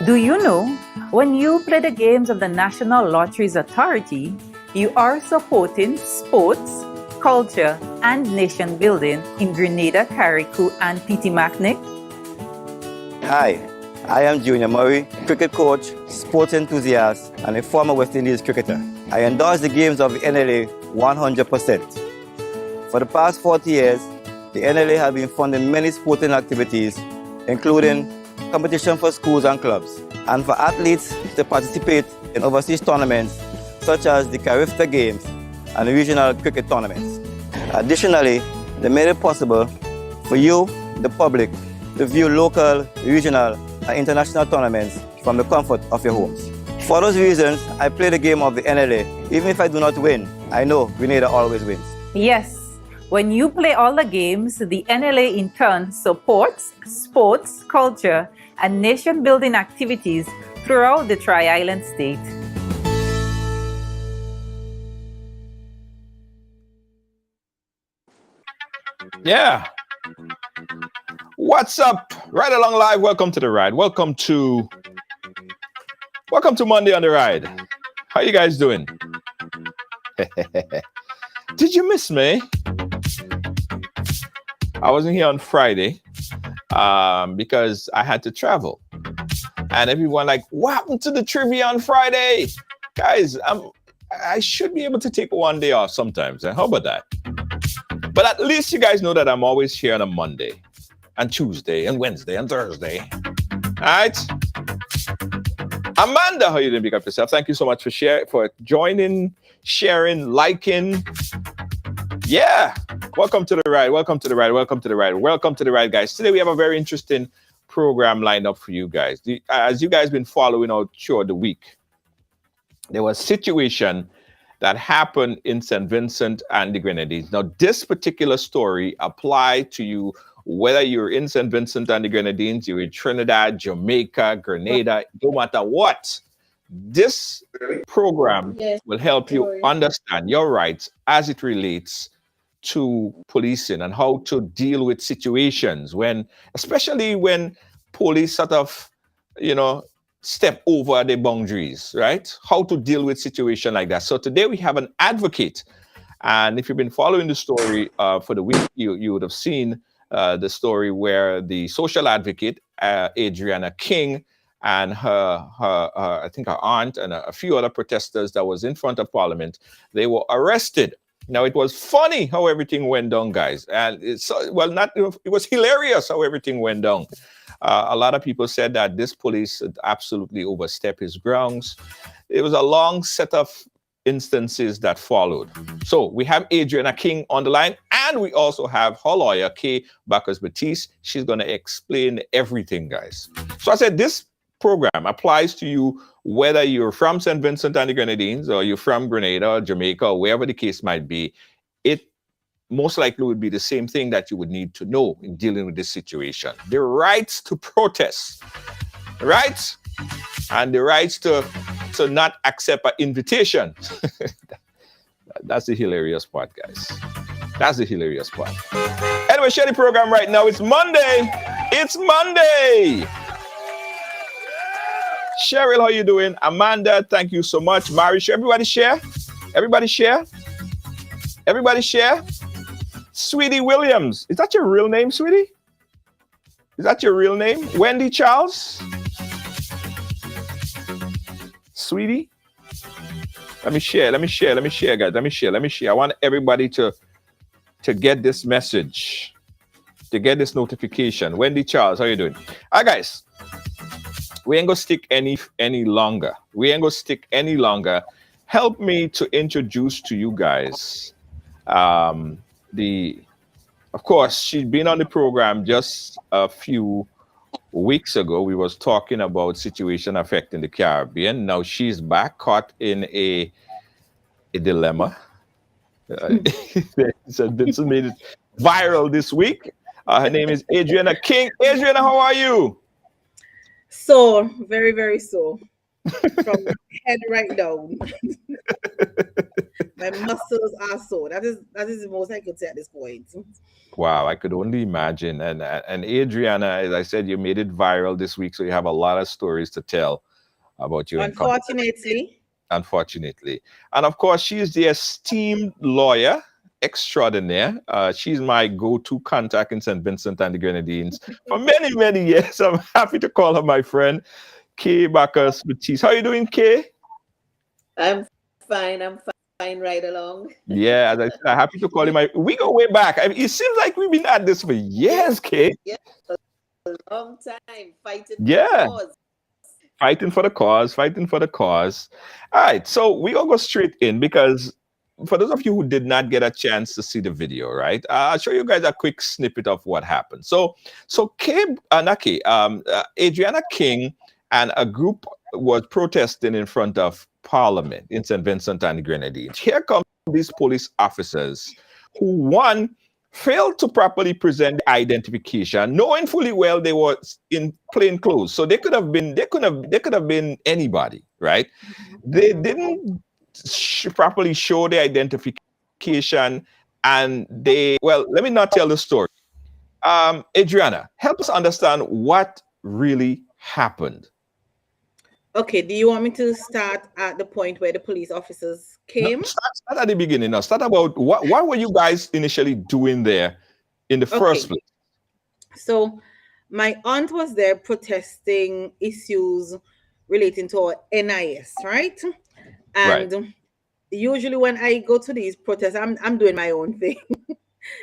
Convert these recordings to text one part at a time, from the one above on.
Do you know, when you play the games of the National Lotteries Authority, you are supporting sports, culture, and nation building in Grenada, Carriacou, and Petit-Martinique? Hi, I am Junior Murray, cricket coach, sports enthusiast, and a former West Indies cricketer. I endorse the games of the NLA 100%. For the past 40 years, the NLA has been funding many sporting activities, including competition for schools and clubs, and for athletes to participate in overseas tournaments such as the Carifta Games and regional cricket tournaments. Additionally, they made it possible for you, the public, to view local, regional, and international tournaments from the comfort of your homes. For those reasons, I play the game of the NLA. Even if I do not win, I know Grenada always wins. Yes, when you play all the games, the NLA in turn supports sports, culture, and nation-building activities throughout the Tri-Island state. Yeah. What's up? Ride Along Live. Welcome to the ride. Welcome to Monday on the Ride. How you guys doing? Did you miss me? I wasn't here on Friday because I had to travel. And everyone like, what happened to the trivia on Friday? Guys, I should be able to take one day off sometimes. How about that? But at least you guys know that I'm always here on a Monday and Tuesday and Wednesday and Thursday. All right? Amanda, how you doing? Big up yourself. Thank you so much for joining, sharing, liking. Yeah. Welcome to the ride. Welcome to the ride. Welcome to the ride. Welcome to the ride, guys. Today we have a very interesting program lined up for you guys. As you guys been following out throughout the week, there was a situation that happened in St. Vincent and the Grenadines. Now, this particular story applied to you whether you're in St. Vincent and the Grenadines, you're in Trinidad, Jamaica, Grenada, no matter what. This program will help you understand your rights as it relates to policing and how to deal with situations especially when police sort of, step over the boundaries, right? How to deal with situation like that. So today we have an advocate. And if you've been following the story for the week, you would have seen the story where the social advocate, Adrianna King, and her I think her aunt and a few other protesters that was in front of Parliament, they were arrested. Now, it was funny how everything went down, guys. And it was hilarious how everything went down. A lot of people said that this police had absolutely overstepped his grounds. It was a long set of instances that followed. So we have Adrianna King on the line, and we also have her lawyer, Kay Bacchus Baptiste. She's going to explain everything, guys. So I said this program applies to you whether you're from St. Vincent and the Grenadines or you're from Grenada or Jamaica or wherever the case might be. It most likely would be the same thing that you would need to know in dealing with this situation. The rights to protest, right? And the rights to not accept an invitation. That's the hilarious part, guys. That's the hilarious part. Anyway, share the program right now. It's Monday. It's Monday. Cheryl, how you doing? Amanda, thank you so much. Marish, everybody share? Everybody share? Everybody share? Sweetie Williams. Is that your real name, sweetie? Is that your real name? Wendy Charles? Sweetie? Let me share, guys. Let me share. I want everybody to get this message, to get this notification. Wendy Charles, how you doing? All right, guys. We ain't gonna stick any longer. Help me to introduce to you guys of course, she's been on the program just a few weeks ago. We was talking about situation affecting the Caribbean. Now she's back caught in a dilemma. St. Vincent made it viral this week. Her name is Adrianna King. Adrianna, how are you? So, very, very so. From head right down. My muscles are sore. That is the most I could say at this point. Wow, I could only imagine. And Adrianna, as I said, you made it viral this week, so you have a lot of stories to tell about you. Unfortunately. And of course, she is the esteemed lawyer extraordinaire. She's my go-to contact in St. Vincent and the Grenadines for many, many years. I'm happy to call her my friend, Kay Bacchus Baptiste. How are you doing, Kay? I'm fine. I'm fine right along. Yeah, as I said, I'm happy to call you we go way back. I mean, it seems like we've been at this for years, Kay. Yeah, a long time fighting. Yeah. Fighting for the cause. All right, so we all go straight in because for those of you who did not get a chance to see the video, right? I'll show you guys a quick snippet of what happened. So Adrianna King and a group was protesting in front of Parliament in St. Vincent and the Grenadines. Here come these police officers who, one, failed to properly present the identification, knowing fully well they were in plain clothes. So they could have been anybody, right? They didn't properly show the identification, and let me not tell the story. Adrianna, help us understand what really happened. Okay, do you want me to start at the point where the police officers came? No, start at the beginning. Now, start about what were you guys initially doing there in the first place? So, my aunt was there protesting issues relating to our NIS, right? And usually when I go to these protests, I'm doing my own thing.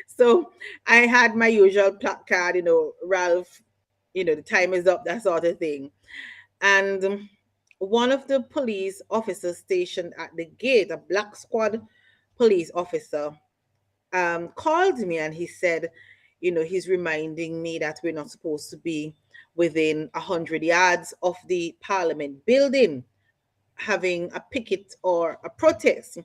So I had my usual placard, Ralph, the time is up, that sort of thing. And one of the police officers stationed at the gate, a black squad police officer, called me and he said, he's reminding me that we're not supposed to be within 100 yards of the Parliament building having a picket or a protest.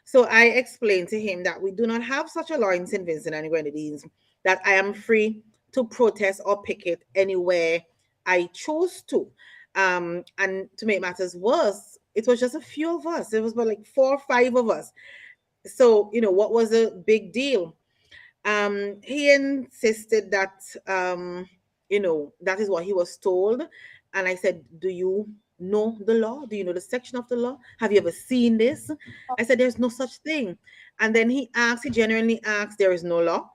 So I explained to him that we do not have such a law in St. Vincent and the Grenadines, that I am free to protest or picket anywhere I chose to. And to make matters worse, it was just a few of us. It was about like 4 or 5 of us. So, what was a big deal? He insisted that, that is what he was told. And I said, do you know the law? Do you know the section of the law? Have you ever seen this? I said, there's no such thing. And then he genuinely asked, there is no law?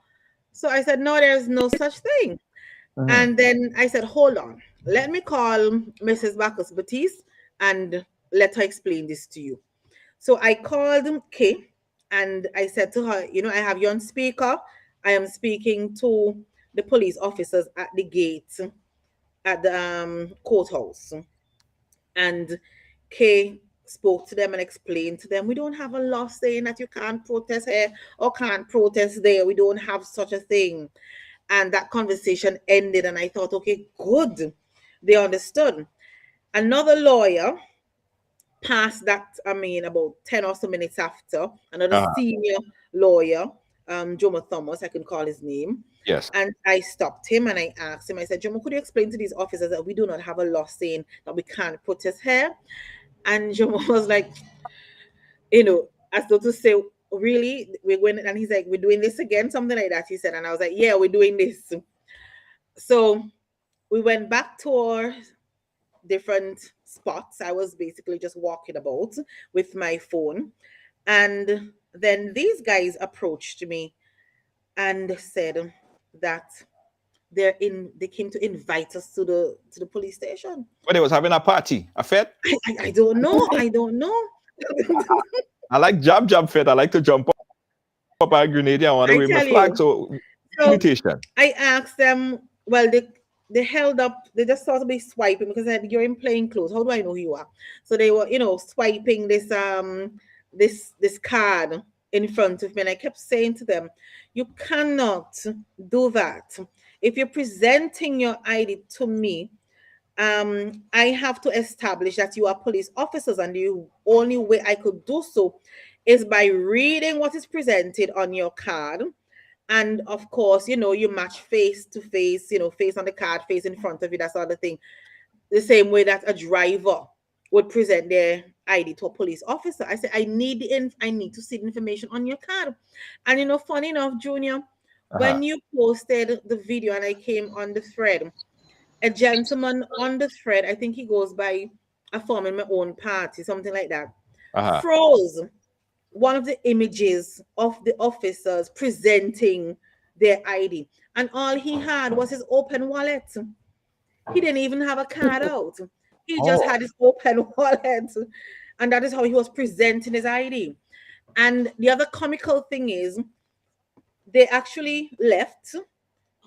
So I said, no, there's no such thing. And then I said, hold on, let me call Mrs. Bacchus Baptiste and let her explain this to you. So I called Kay and I said to her, I have you on speaker. I am speaking to the police officers at the gate at the courthouse. And Kay spoke to them and explained to them, we don't have a law saying that you can't protest here or can't protest there. We don't have such a thing. And that conversation ended and I thought, okay, good. They understood. Another lawyer passed that, about 10 or so minutes after, another senior lawyer, Jomo Thomas, I can call his name. Yes. And I stopped him and I asked him, I said, Jomo, could you explain to these officers that we do not have a law saying that we can't protest here? And Jomo was like, as though to say, really? We're going, and he's like, we're doing this again, something like that, he said. And I was like, yeah, we're doing this. So we went back to our different spots. I was basically just walking about with my phone. And then these guys approached me and said that they came to invite us to the police station. But they was having a party, a fete? I don't know. I like jab fete. I like to jump up a grenade. I want to wave my flag. So invitation. I asked them, well, they held up, they just sort of be swiping because I said, you're in plain clothes. How do I know who you are? So they were, swiping this card in front of me. And I kept saying to them, you cannot do that. If you're presenting your ID to me, I have to establish that you are police officers, and the only way I could do so is by reading what is presented on your card. And of course, you match face to face, face on the card, face in front of you, that sort of thing. The same way that a driver would present their ID to a police officer. I said, I need to see the information on your card. And funny enough, Junior, when you posted the video and I came on the thread, a gentleman on the thread, I think he goes by a form in my own party, something like that, froze one of the images of the officers presenting their ID. And all he had was his open wallet. He didn't even have a card out. He just had his open wallet. And that is how he was presenting his ID. And the other comical thing is, they actually left,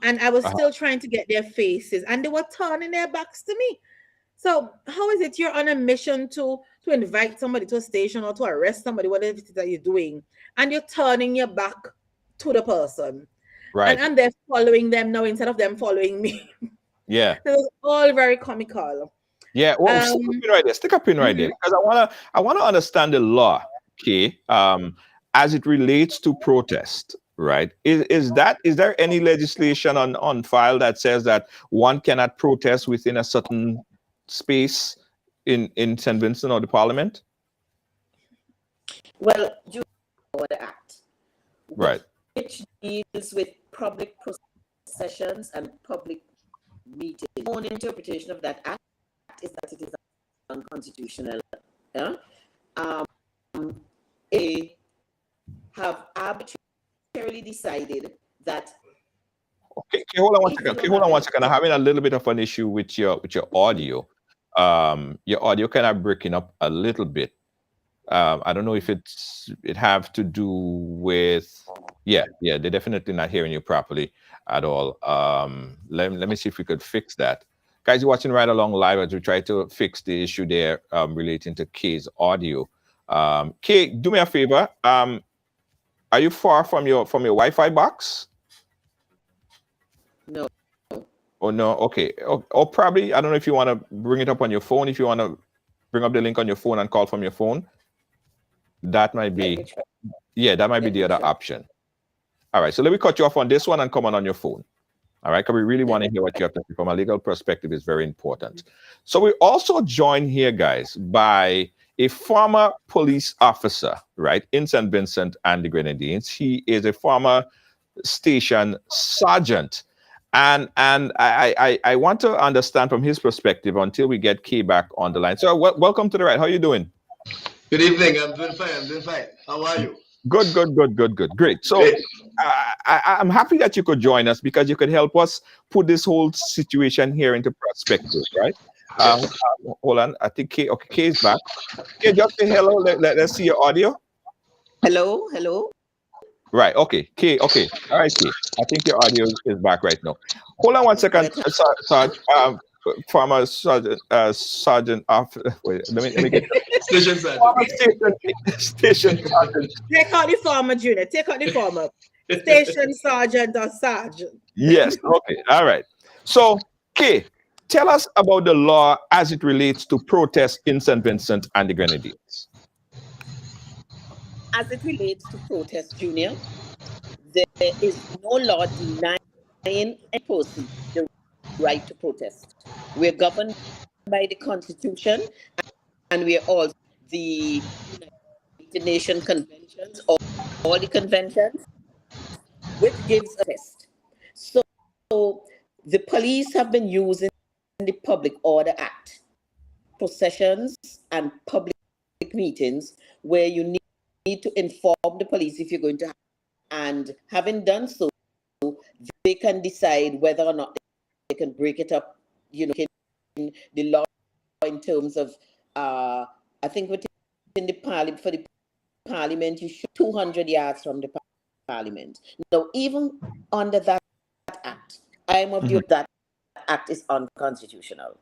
and I was still trying to get their faces, and they were turning their backs to me. So how is it you're on a mission to invite somebody to a station or to arrest somebody, whatever it is that you're doing, and you're turning your back to the person? Right. And they're following them now instead of them following me. Yeah. It was all very comical. Yeah. Well, stick up in right there, because I wanna understand the law, okay, as it relates to protest. Right. Is there any legislation on file that says that one cannot protest within a certain space in St. Vincent or the Parliament? Well, you know the Act, right, which deals with public processions and public meetings. One interpretation of that Act is that it is unconstitutional. Yeah? They have arbitrarily decided that. Okay, hold on one second. Okay, hold on one second. I'm having a little bit of an issue with your audio. Your audio kind of breaking up a little bit. I don't know if it have to do with they're definitely not hearing you properly at all. Let me see if we could fix that. Guys, you're watching Right Along Live as we try to fix the issue there relating to Kay's audio. Kay, do me a favor. Are you far from your Wi-Fi box? No. Oh no, okay. Or probably, I don't know if you want to bring it up on your phone, if you want to bring up the link on your phone and call from your phone. That might be, that might be the other option. All right, so let me cut you off on this one and come on your phone. All right, because we really want to hear what you have to say from a legal perspective. Is very important. So we also joined here, guys, by a former police officer, right, in St. Vincent and the Grenadines. He is a former station sergeant. And I want to understand from his perspective until we get Kay back on the line. So welcome to the Right. How are you doing? Good evening. I'm doing fine. How are you? Good. Great. So I'm happy that you could join us because you could help us put this whole situation here into perspective, right? Hold on. I think Kay is back. Kay, just say hello. Let's see your audio. Hello. Right. Okay. Kay. Okay. All right, Kay. I think your audio is back right now. Hold on one second, Sarge. Former sergeant. Wait. Let me get Station sergeant. Station sergeant. Take out the former, Junior. Take out the former. Station sergeant or sergeant. Yes. Okay. All right. So, Kay, tell us about the law as it relates to protests in St. Vincent and the Grenadines. As it relates to protest, Junior, there is no law denying a person the right to protest. We're governed by the Constitution, and we are all the United Nations conventions, or all the conventions, which gives a test. So the police have been using the Public Order Act, processions and public meetings where you need to inform the police if you're going to have, and having done so, they can decide whether or not they can break it up, in the law in terms of, I think within the parliament, for the parliament, you should 200 yards from the parliament. Now, even under that act, I'm of view that act is unconstitutional.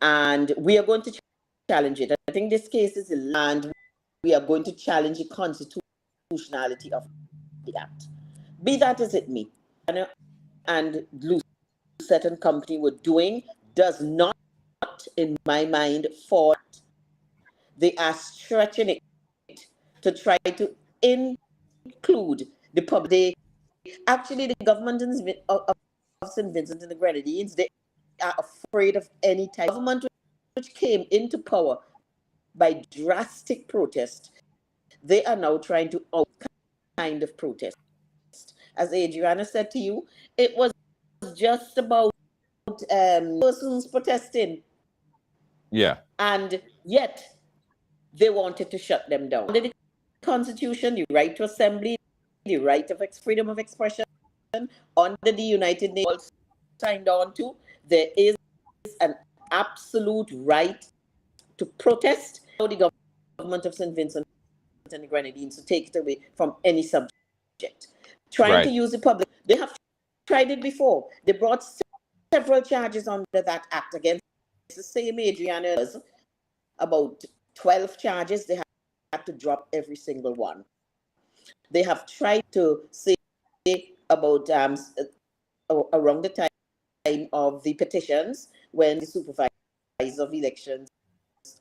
And we are going to challenge it. I think this case is land. We are going to challenge the constitutionality of the act. Be that as it may, and Lucette and company were doing does not, in my mind, fall. They are stretching it to try to include the public. Actually, the government of St. Vincent and the Grenadines, they are afraid of any type of government which came into power by drastic protest, they are now trying to out kind of protest. As Adrianna said to you, it was just about persons protesting. Yeah. And yet they wanted to shut them down. Under the Constitution, the right to assembly, the right of freedom of expression, under the United Nations signed on to, there is an absolute right to protest. The government of St. Vincent and the Grenadines to take it away from any subject. Trying to use the public, they have tried it before. They brought several charges under that act against the same Adrianna. About 12 charges. They had to drop every single one. They have tried to say about around the time of the petitions, when the supervisor of elections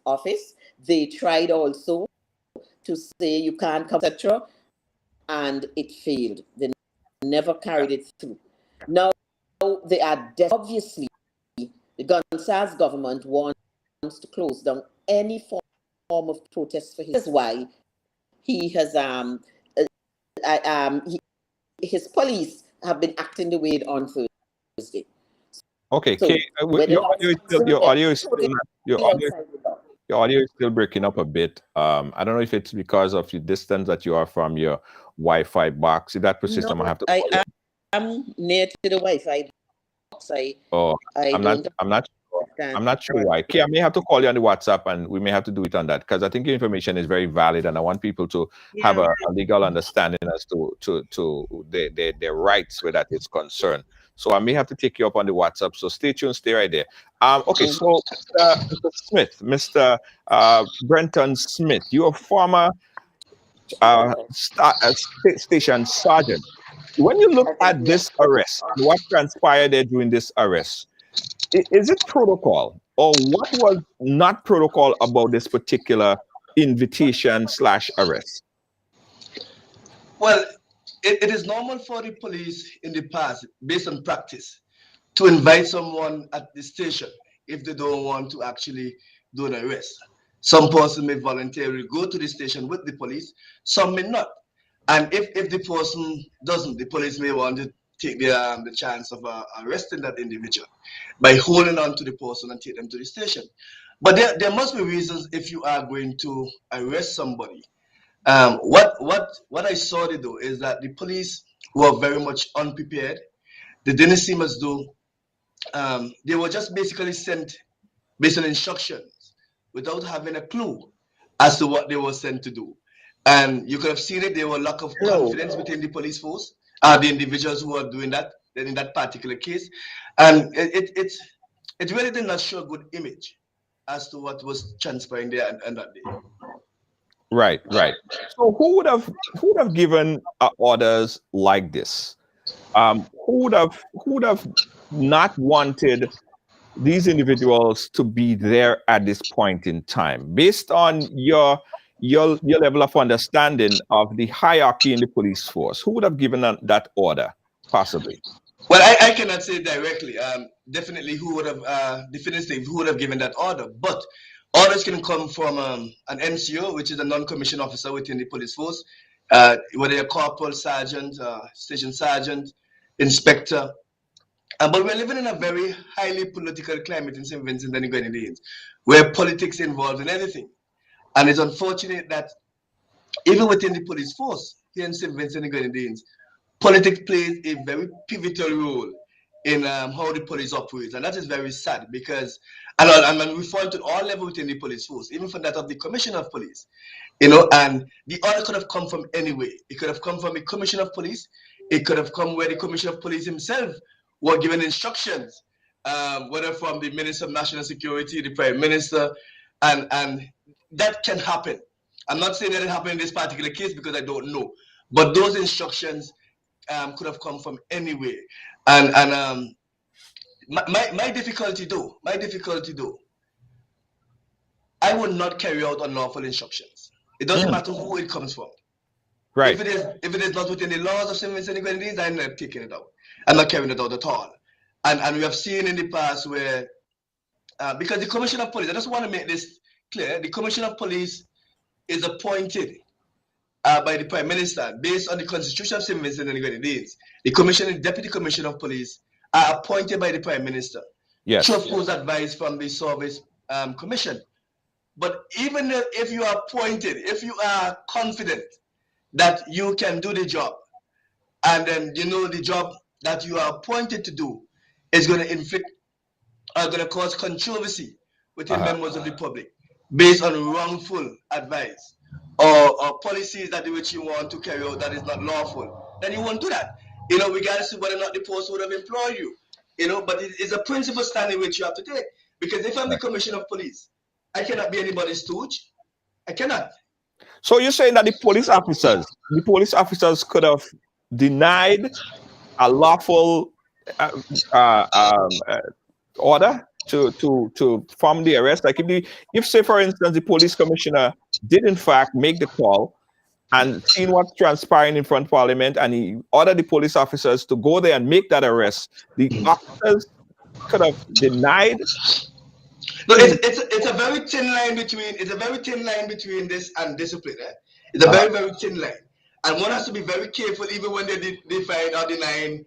office, they tried also to say you can't come, etc., and it failed. They never carried it through. Now they are obviously, the Gonzalez government wants to close down any form of protest for his. That's why he has his police have been acting the way on Thursday. Okay, So, Kay, your audio is still breaking up a bit. I don't know if it's because of the distance that you are from your Wi-Fi box. If that persists, I'm gonna have to. I'm near to the Wi-Fi box. I'm not sure why. Kay, I may have to call you on the WhatsApp, and we may have to do it on that, because I think your information is very valid, and I want people to have a legal understanding as to their rights where that is concerned. So I may have to take you up on the WhatsApp. So stay tuned, stay right there. Okay, so Mr. Smith, Mr. Brenton Smith, you're a former station sergeant. When you look at this arrest, what transpired there during this arrest, is it protocol, or what was not protocol about this particular invitation/arrest? Well, it is normal for the police in the past, based on practice, to invite someone at the station if they don't want to actually do an arrest. Some person may voluntarily go to the station with the police, some may not. And if the person doesn't, the police may want to take the chance of arresting that individual by holding on to the person and take them to the station. But there must be reasons if you are going to arrest somebody. What I saw they do is that the police were very much unprepared. They didn't seem as though they were just basically sent based on instructions without having a clue as to what they were sent to do. And you could have seen it, there were lack of confidence within the police force, the individuals who are doing that in that particular case. And it really did not show a good image as to what was transpiring there on that day. Right. So who would have given orders like this? Who would have not wanted these individuals to be there at this point in time, based on your level of understanding of the hierarchy in the police force? Who would have given that order, possibly? Well, I cannot say directly. Definitely, who would have given that order? But orders can come from an NCO, which is a non-commissioned officer within the police force, whether a corporal, sergeant, station sergeant, inspector. But we're living in a very highly political climate in St. Vincent and the Grenadines, where politics involved in everything. And it's unfortunate that even within the police force here in St. Vincent and the Grenadines, politics plays a very pivotal role in how the police operates. And that is very sad, because, and we fall to all levels within the police force, even from that of the commissioner of police, and the order could have come from anywhere. It could have come from the commissioner of police. It could have come where the commissioner of police himself were given instructions, whether from the Minister of National Security, the Prime Minister, and that can happen. I'm not saying that it happened in this particular case because I don't know, but those instructions could have come from anywhere. And my difficulty though, I would not carry out unlawful instructions. It doesn't matter who it comes from. Right. If it is not within the laws of St. Vincent and the Grenadines, I'm not taking it out. I'm not carrying it out at all. And we have seen in the past where, because the commissioner of police, I just want to make this clear. The Commissioner of Police is appointed by the Prime Minister based on the Constitution of St. Vincent and the Grenadines. The Commissioner and Deputy Commissioner of Police are appointed by the Prime Minister. Yes. Of course, advice from the Service Commission. But even if you are appointed, if you are confident that you can do the job, and then you know the job that you are appointed to do is going to inflict are going to cause controversy within members of the public based on wrongful advice or policies that which you want to carry out that is not lawful, then you won't do that. You know, regardless of whether or not the post would have employed you. You know, but it's a principle standing which you have to take. Because if I'm the Commissioner of Police, I cannot be anybody's stooge. I cannot. So you're saying that the police officers could have denied a lawful order to form the arrest? Like if say for instance the police commissioner did in fact make the call and seen what's transpiring in front of Parliament, and he ordered the police officers to go there and make that arrest, the officers could have denied. No, it's a very thin line between this and discipline. It's a very, very thin line, and one has to be very careful even when they define or denying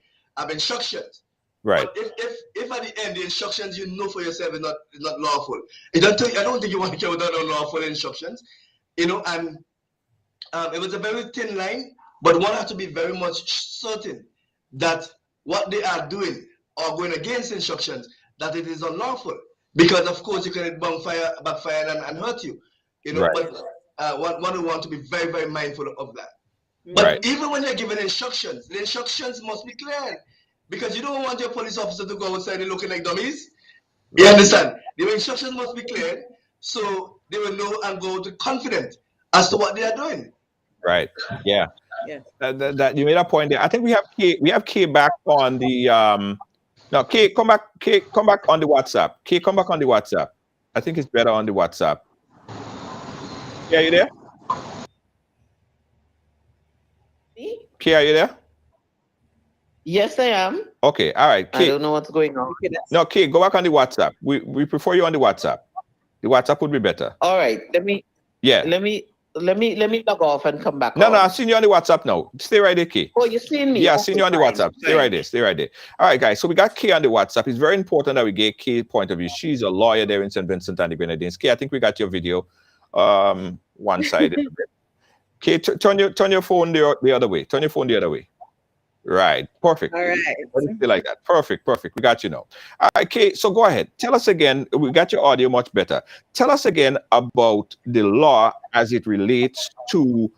instructions. Right. But if at the end the instructions you know for yourself is not lawful, I don't think you want to carry out unlawful instructions. You know, and it was a very thin line, but one has to be very much certain that what they are doing or going against instructions, that it is unlawful. Because of course you can backfire and hurt you. You know, right. But one will want to be very, very mindful of that. Right. But even when you're given instructions, the instructions must be clear. Because you don't want your police officer to go outside and looking like dummies. You understand? The instructions must be clear so they will know and go to confident as to what they are doing. Right. Yeah. Yeah. That you made a point there. I think we have Kay back on the no, Kay, come back on the WhatsApp. Kay, come back on the WhatsApp. I think it's better on the WhatsApp. Yeah, you there? Me? Kay, are you there? Yes, I am. Okay, all right. Kay, I don't know what's going on. no, Kay, go back on the WhatsApp. We prefer you on the WhatsApp. The WhatsApp would be better. All right. Let me log off and come back. No, I've seen you on the WhatsApp now. Stay right there, Kay. Oh, you seen me? Yeah, I've Okay, seen you on the fine, WhatsApp. Stay right there. All right, guys. So we got Kay on the WhatsApp. It's very important that we get Kay's point of view. She's a lawyer there in St. Vincent and the Grenadines. Kay, I think we got your video one-sided. Kay, turn your phone the other way. Turn your phone the other way. Right. Perfect. All right. Like that. Perfect. We got you now. All right, Kay, so go ahead. Tell us again. We got your audio much better. Tell us again about the law as it relates to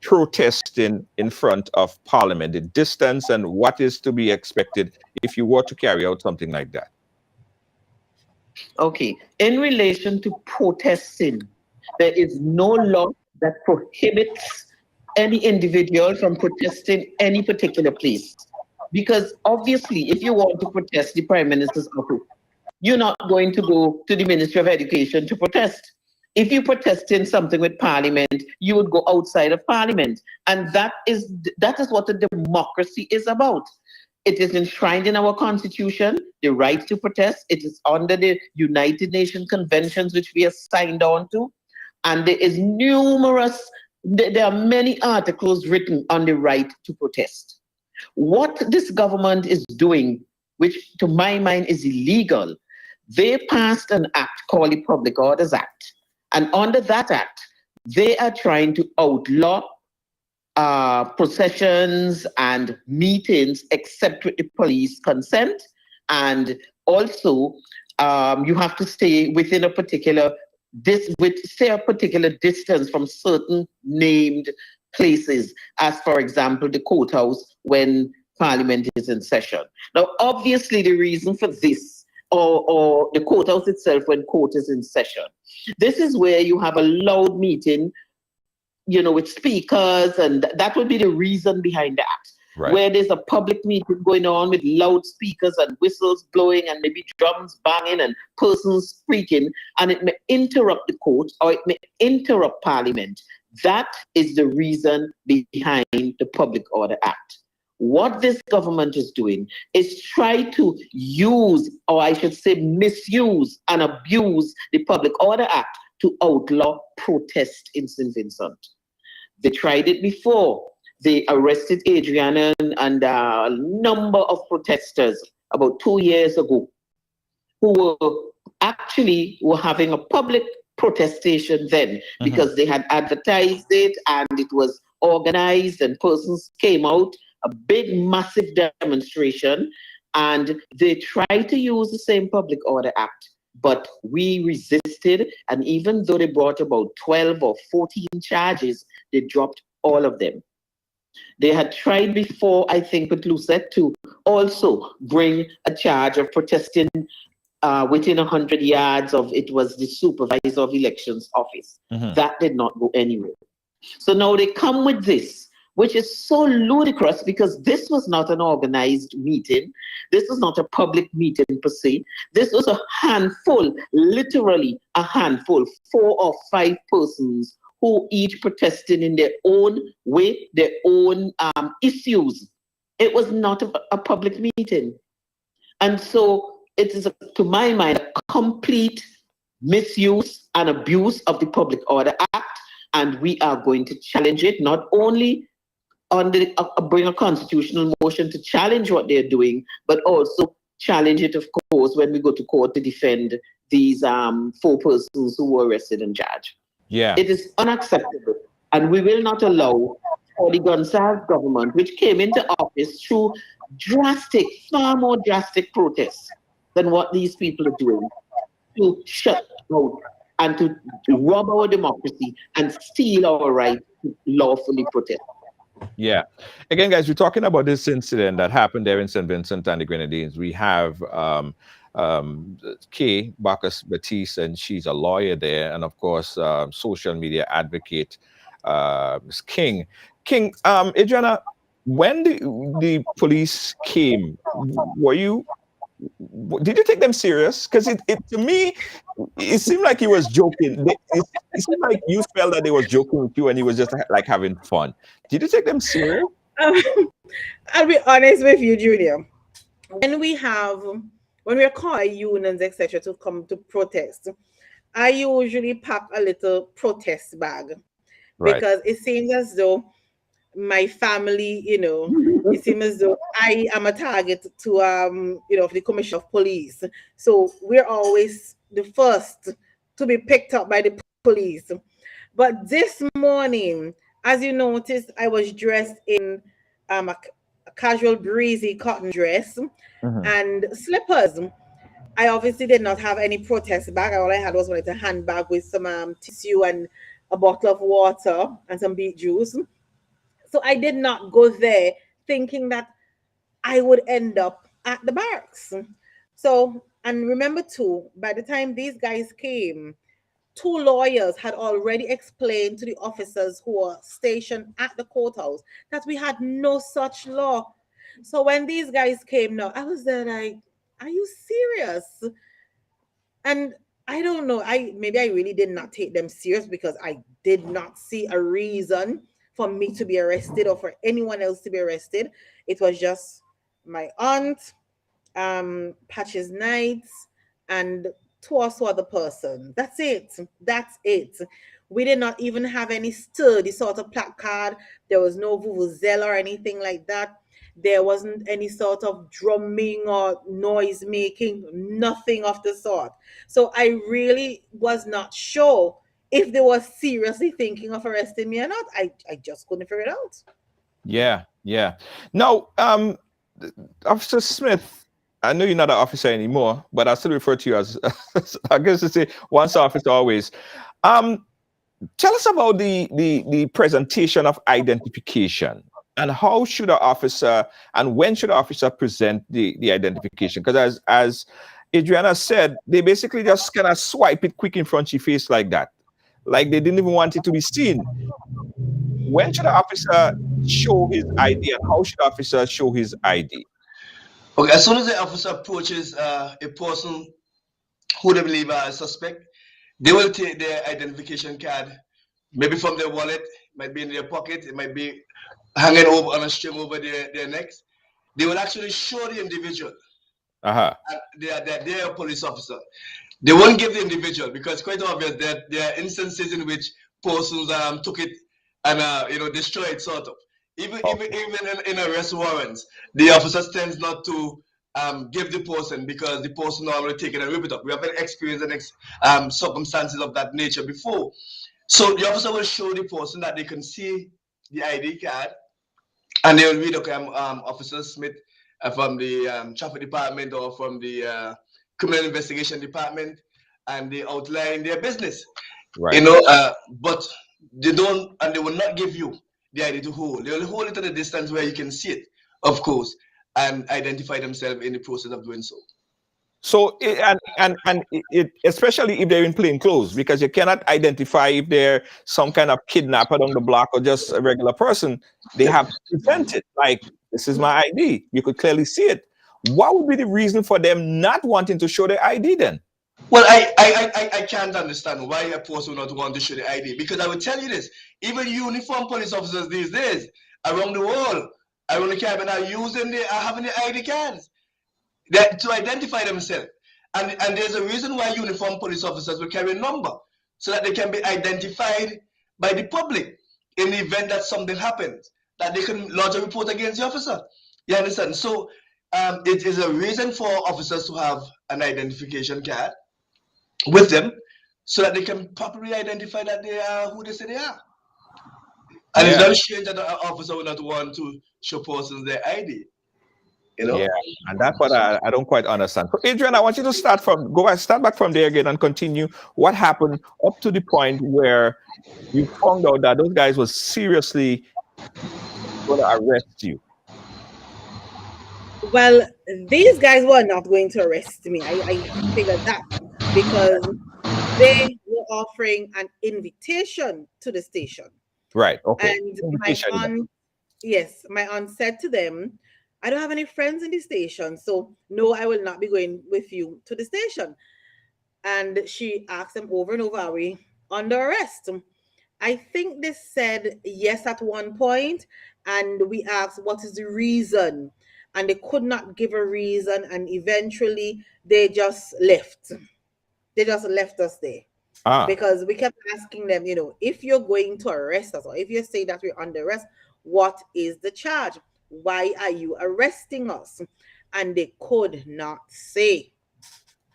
protesting in front of Parliament, the distance and what is to be expected if you were to carry out something like that. Okay. In relation to protesting, there is no law that prohibits any individual from protesting any particular place. Because obviously, if you want to protest the Prime Minister's office, you're not going to go to the Ministry of Education to protest. If you protest in something with Parliament, you would go outside of Parliament. And that is what a democracy is about. It is enshrined in our Constitution, the right to protest. It is under the United Nations Conventions, which we are signed on to. And there are many articles written on the right to protest. What this government is doing, which to my mind is illegal, they passed an act called the Public Orders Act. And under that act, they are trying to outlaw processions and meetings except with the police consent. And also, you have to stay within a particular distance from certain named places, as for example, the courthouse when Parliament is in session. Now, obviously, the reason for this, or the courthouse itself when court is in session, this is where you have a loud meeting, with speakers, and that would be the reason behind that. Right. Where there's a public meeting going on with loudspeakers and whistles blowing and maybe drums banging and persons speaking, and it may interrupt the court or it may interrupt Parliament. That is the reason behind the Public Order Act. What this government is doing is try to use, or I should say misuse and abuse the Public Order Act to outlaw protest in St. Vincent. They tried it before. They arrested Adrianna and a number of protesters about 2 years ago who were having a public protestation then because they had advertised it and it was organized and persons came out, a big, massive demonstration, and they tried to use the same Public Order Act. But we resisted, and even though they brought about 12 or 14 charges, they dropped all of them. They had tried before, I think, with Lucette to also bring a charge of protesting within 100 yards of, it was the supervisor of elections office. That did not go anywhere. So now they come with this, which is so ludicrous because this was not an organized meeting. This was not a public meeting per se. This was a handful, literally a handful, 4 or 5 persons who each protested in their own way, their own issues. It was not a public meeting. And so it is, to my mind, a complete misuse and abuse of the Public Order Act. And we are going to challenge it, not only on the bring a constitutional motion to challenge what they're doing, but also challenge it, of course, when we go to court to defend these 4 persons who were arrested and charged. Yeah. It is unacceptable, and we will not allow for the Gonzalez government, which came into office through drastic, far more drastic protests than what these people are doing, to shut out and to rob our democracy and steal our right to lawfully protest. Yeah. Again, guys, we're talking about this incident that happened there in St. Vincent and the Grenadines. We have Kay Bacchus Baptiste, and she's a lawyer there, and of course, social media advocate, Ms. King. Adrianna, when the police came, did you take them serious? Because it to me, it seemed like he was joking. It seemed like you felt that they was joking with you and he was just like having fun. Did you take them serious? I'll be honest with you, Junior. When we're called unions, etc., to come to protest, I usually pack a little protest bag because it seems as though my family, it seems as though I am a target to, the Commissioner of Police. So we're always the first to be picked up by the police. But this morning, as you noticed, I was dressed in a casual, breezy cotton dress and slippers. I obviously did not have any protest bag. All I had was a handbag with some tissue and a bottle of water and some beet juice. So I did not go there thinking that I would end up at the barracks. So, and remember too, by the time these guys came, 2 lawyers had already explained to the officers who were stationed at the courthouse that we had no such law. So when these guys came now, I was there like, are you serious? And I don't know, maybe I really did not take them serious because I did not see a reason for me to be arrested or for anyone else to be arrested. It was just my aunt, Patches Knights, and 2 or so other persons. That's it. We did not even have any sturdy sort of placard. There was no vuvuzela or anything like that. There wasn't any sort of drumming or noise making, nothing of the sort. So I really was not sure if they were seriously thinking of arresting me or not. I just couldn't figure it out. Yeah. Now, Officer Smith, I know you're not an officer anymore, but I still refer to you as, I guess to say, once officer, always. Tell us about the presentation of identification and how should an officer and when should an officer present the identification? Because as Adrianna said, they basically just kind of swipe it quick in front of your face like that. Like they didn't even want it to be seen. When should an officer show his ID and how should an officer show his ID? Okay, as soon as the officer approaches a person who they believe are a suspect, they will take their identification card, maybe from their wallet, might be in their pocket, it might be hanging over on a string over their necks. They will actually show the individual. They are a police officer. they won't give the individual, because quite obvious that there are instances in which persons took it and destroyed it, sort of. Even in arrest warrants, the officers tends not to give the person, because the person normally take it and rip it up. We have an experience and circumstances of that nature before. So the officer will show the person that they can see the ID card, and they will read, okay, Officer Smith from the traffic department or from the criminal investigation department, and they outline their business. Right. But they don't, and they will not give you the ID to hold. They will hold it at a distance where you can see it, of course, and identify themselves in the process of doing so. So, especially if they're in plain clothes, because you cannot identify if they're some kind of kidnapper on the block or just a regular person. They have to present it like, this is my ID. You could clearly see it. What would be the reason for them not wanting to show their ID then? Well, I can't understand why a person would not want to show the ID, because I will tell you this, even uniformed police officers these days around the world, around the Caribbean, are having the ID cards to identify themselves. And there's a reason why uniformed police officers will carry a number, so that they can be identified by the public in the event that something happens, that they can lodge a report against the officer. You understand? So it is a reason for officers to have an identification card with them, so that they can properly identify that they are who they say they are. And it's not strange that an officer would not want to show persons their ID. Yeah, and that's what I don't quite understand. So, Adrian, I want you to start back from there again and continue what happened up to the point where you found out that those guys were seriously going to arrest you. Well, these guys were not going to arrest me. I figured that, because they were offering an invitation to the station. Right. Okay. And my aunt said to them, I don't have any friends in the station, so no, I will not be going with you to the station. And she asked them over and over, are we under arrest? I think they said yes at one point, and we asked, what is the reason? And they could not give a reason, and eventually they just left. They just left us there. Because we kept asking them, if you're going to arrest us, or if you say that we're under arrest, what is the charge? Why are you arresting us? And they could not say.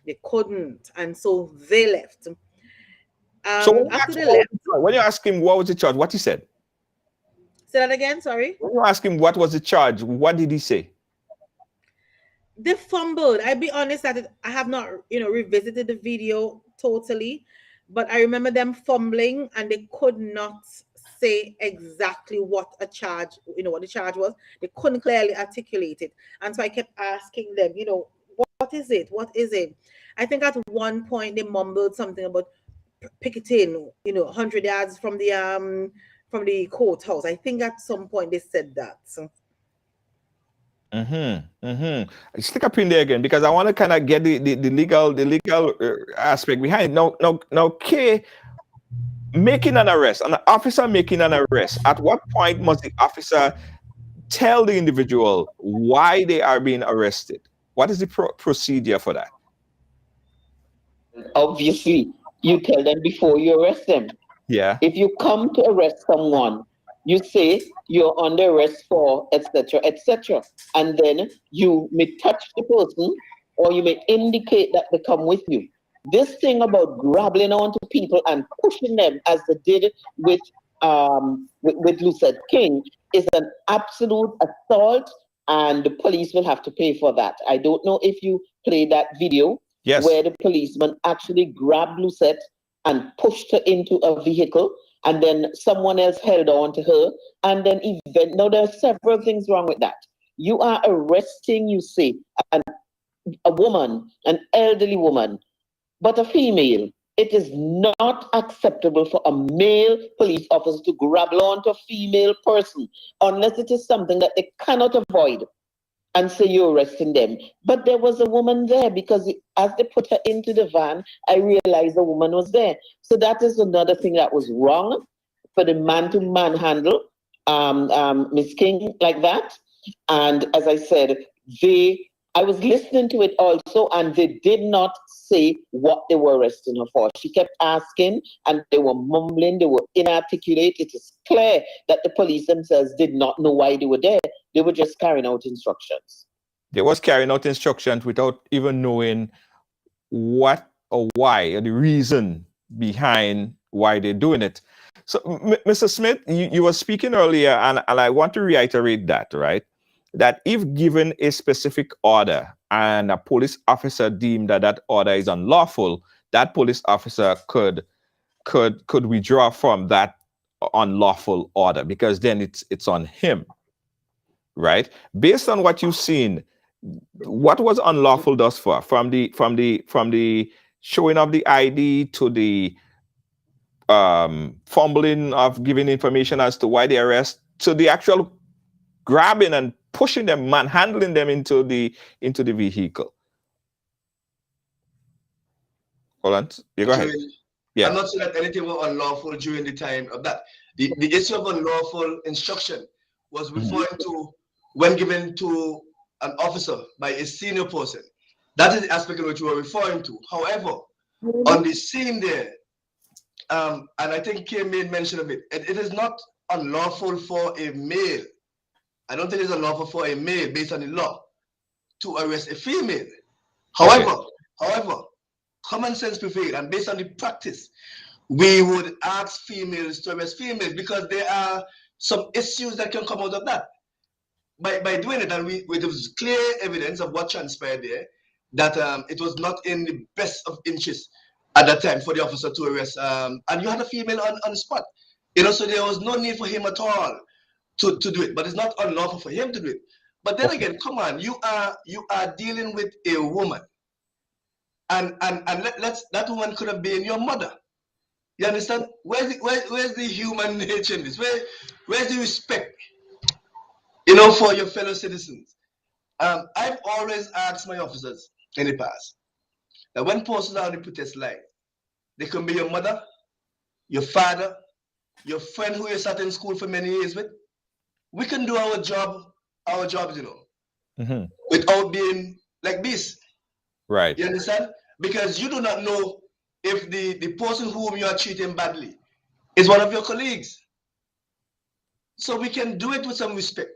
They couldn't. And so they left. So when you ask him what was the charge, what he said? Say that again, sorry. When you ask him what was the charge, what did he say? They fumbled. I'll be honest that I have not, revisited the video totally, but I remember them fumbling and they could not say exactly what a charge, what the charge was. They couldn't clearly articulate it. And so I kept asking them, what is it? What is it? I think at one point they mumbled something about picketing, 100 yards from the courthouse. I think at some point they said that. So. Stick up in there again, because I want to kind of get the legal aspect behind. Now, Kay, making an arrest, an officer making an arrest, at what point must the officer tell the individual why they are being arrested? What is the procedure for that? Obviously, you tell them before you arrest them. Yeah. If you come to arrest someone, you say you're under arrest for etc., etc., and then you may touch the person, or you may indicate that they come with you. This thing about grabbing onto people and pushing them, as they did with Lucette King, is an absolute assault, and the police will have to pay for that. I don't know if you played that video. Yes. Where the policeman actually grabbed Lucette and pushed her into a vehicle, and then someone else held on to her, and then now there are several things wrong with that. You are arresting, you say, a woman, an elderly woman, but a female. It is not acceptable for a male police officer to grab onto a female person unless it is something that they cannot avoid and say you're arresting them. But there was a woman there, because as they put her into the van, I realized the woman was there. So that is another thing that was wrong, for the man to manhandle Miss King like that. And as I said, they I was listening to it also, and they did not say what they were arresting her for. She kept asking, and they were mumbling, they were inarticulate. It is clear that the police themselves did not know why they were there. They were just carrying out instructions. They was carrying out instructions without even knowing what or why, or the reason behind why they're doing it. So, Mr. Smith, you were speaking earlier, and I want to reiterate that, right? That if given a specific order and a police officer deemed that that order is unlawful, that police officer could withdraw from that unlawful order, because then it's on him, right? Based on what you've seen, what was unlawful thus far, from the showing of the ID to the fumbling of giving information as to why they arrest, to the actual grabbing and pushing them, manhandling them into the vehicle? Hold on, you go ahead. Yeah. I'm not saying that anything was unlawful during the time of that. The issue of unlawful instruction was referring to when given to an officer by a senior person. That is the aspect in which we were referring to. However, on the scene there, and I think Kim made mention of it, it is not unlawful for a male. I don't think it's unlawful for a male, based on the law, to arrest a female. However, common sense prevails, and based on the practice, we would ask females to arrest females, because there are some issues that can come out of that. By doing it, and there was clear evidence of what transpired there, that it was not in the best of interest at that time for the officer to arrest, and you had a female on the spot, so there was no need for him at all to do it. But it's not unlawful for him to do it. But then again, come on, you are dealing with a woman, and that woman could have been your mother. You understand? Where's the human nature in this? Where's the respect, for your fellow citizens? I've always asked my officers in the past that when posted on the protest line, they can be your mother, your father, your friend who you sat in school for many years with. We can do our jobs, without being like this. Right. You understand? Because you do not know if the person whom you are treating badly is one of your colleagues. So we can do it with some respect.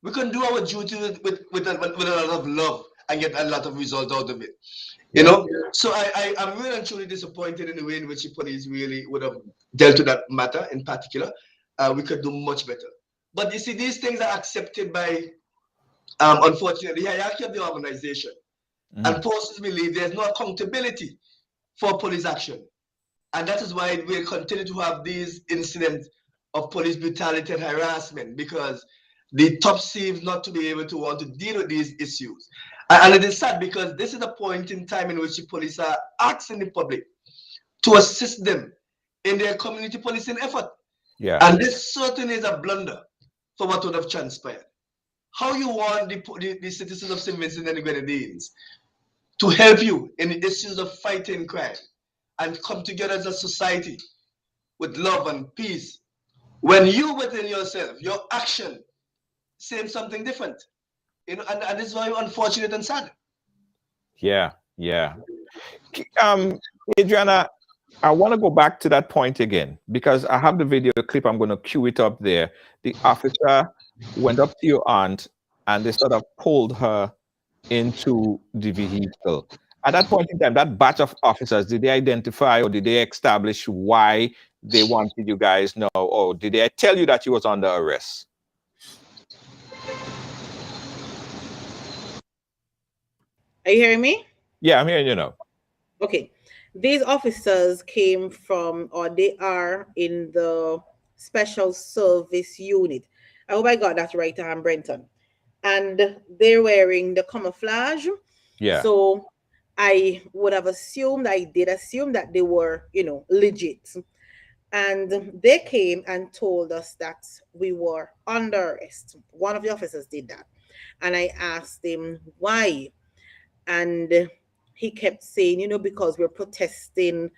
We can do our duty with a lot of love and get a lot of results out of it. So I'm really and truly disappointed in the way in which the police really would have dealt with that matter in particular. We could do much better. But you see, these things are accepted by, unfortunately, the hierarchy of the organization. And forces believe there's no accountability for police action. And that is why we continue to have these incidents of police brutality and harassment, because the top seems not to be able to want to deal with these issues. And it is sad, because this is a point in time in which the police are asking the public to assist them in their community policing effort. Yeah. And this certainly is a blunder for what would have transpired. How you want the citizens of St. Vincent and the Grenadines to help you in the issues of fighting crime and come together as a society with love and peace, when you within yourself, your action, saying something different, and it's very unfortunate and sad. Yeah. Adrianna, I want to go back to that point again, because I have the video clip. I'm going to cue it up there. The officer went up to your aunt, and they sort of pulled her into the vehicle. At that point in time, that batch of officers, did they identify or did they establish why they wanted you guys know, or did they tell you that you was under arrest? Are you hearing me? Yeah, I'm hearing you now. Okay. These officers came from, or they are in the Special Service Unit. I hope I got that right, Brenton. And they're wearing the camouflage. Yeah. So I did assume that they were, legit. And they came and told us that we were under arrest. One of the officers did that. And I asked him why. And he kept saying, because we're protesting.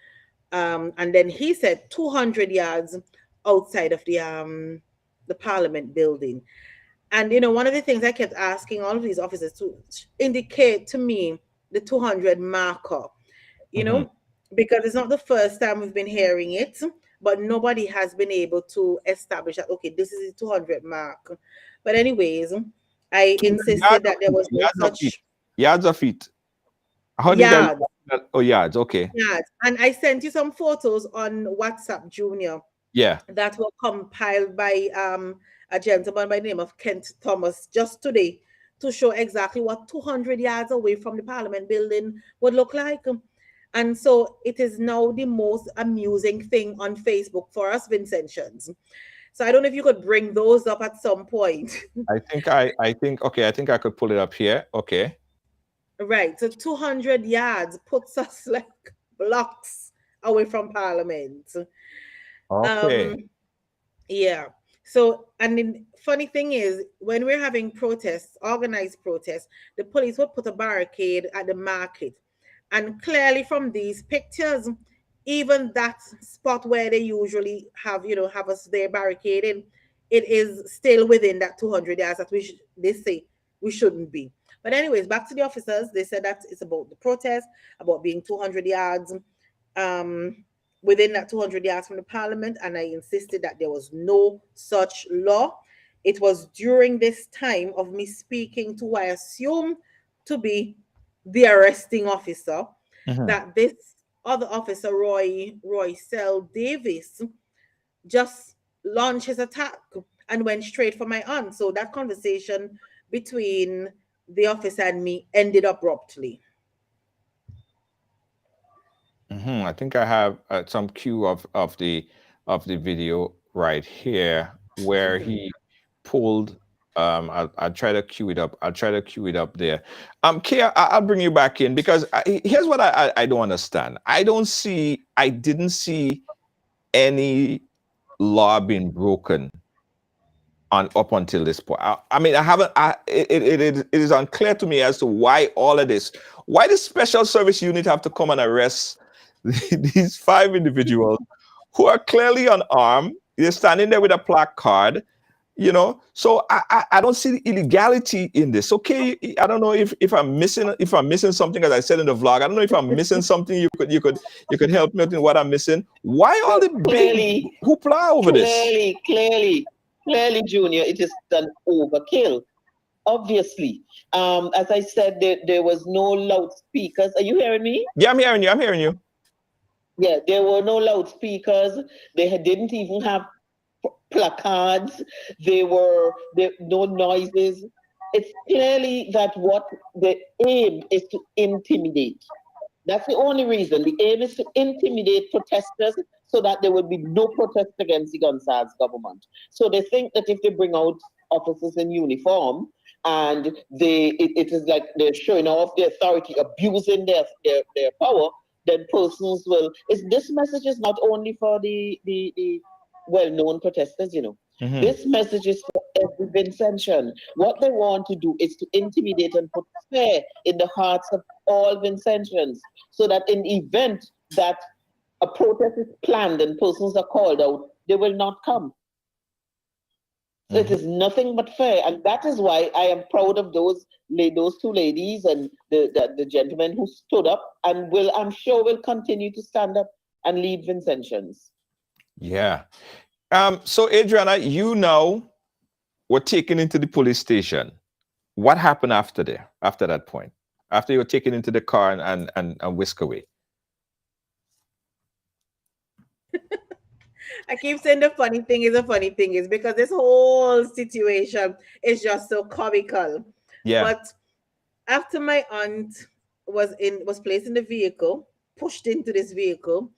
And then he said 200 yards outside of the Parliament building. And one of the things I kept asking all of these officers to indicate to me the 200 marker, because it's not the first time we've been hearing it, but nobody has been able to establish that, okay, this is the 200 mark. But anyways, I insisted that there was no such yards or feet. How did yards. Oh, yards. Okay. Yards. And I sent you some photos on WhatsApp, Junior. Yeah. That were compiled by a gentleman by the name of Kent Thomas just today to show exactly what 200 yards away from the Parliament building would look like. And so it is now the most amusing thing on Facebook for us Vincentians. So I don't know if you could bring those up at some point. I think I could pull it up here. Okay. Right. So 200 yards puts us like blocks away from Parliament. Okay. Yeah. So, and the funny thing is, when we're having protests, organized protests, the police would put a barricade at the market. And clearly from these pictures, even that spot where they usually have us there barricaded, it is still within that 200 yards that they say we shouldn't be. But anyways, back to the officers. They said that it's about the protest, about being 200 yards within that 200 yards from the Parliament, and I insisted that there was no such law. It was during this time of me speaking to who I assume to be the arresting officer that this other officer, Roy Sell Davis, just launched his attack and went straight for my aunt. So that conversation between the officer and me ended abruptly. I think I have some cue of the video right here where he pulled. I'll try to cue it up. There. Kay, I'll bring you back in because here's what I don't understand. I didn't see any law being broken up until this point. I mean, I haven't. It is unclear to me as to why all of this. Why does Special Service Unit have to come and arrest these 5 individuals who are clearly unarmed? They're standing there with a placard, So I don't see the illegality in this. Okay, I don't know if I'm missing something, as I said in the vlog. I don't know if I'm missing something. You could help me in what I'm missing. Why all the big hoopla over this? Clearly, Junior, it is an overkill. Obviously, as I said, there was no loudspeakers. Are you hearing me? Yeah, I'm hearing you. Yeah, there were no loudspeakers. They didn't even have placards. There were no noises. It's clearly that what the aim is to intimidate. That's the only reason. The aim is to intimidate protesters so that there will be no protest against the Gonzales government. So they think that if they bring out officers in uniform and it is like they're showing off their authority, abusing their power, then persons will. This message is not only for the well-known protesters, This message is for every Vincentian. What they want to do is to intimidate and put fear in the hearts of all Vincentians, so that in the event that a protest is planned and persons are called out, they will not come. So it is nothing but fair, and that is why I am proud of those 2 ladies and the gentleman who stood up, and I'm sure will continue to stand up and lead Vincentians. Yeah. So Adrianna, were taken into the police station. What happened after that point? After you were taken into the car and whisked away? I keep saying the funny thing is because this whole situation is just so comical. Yeah. But after my aunt was placed in the vehicle, pushed into this vehicle,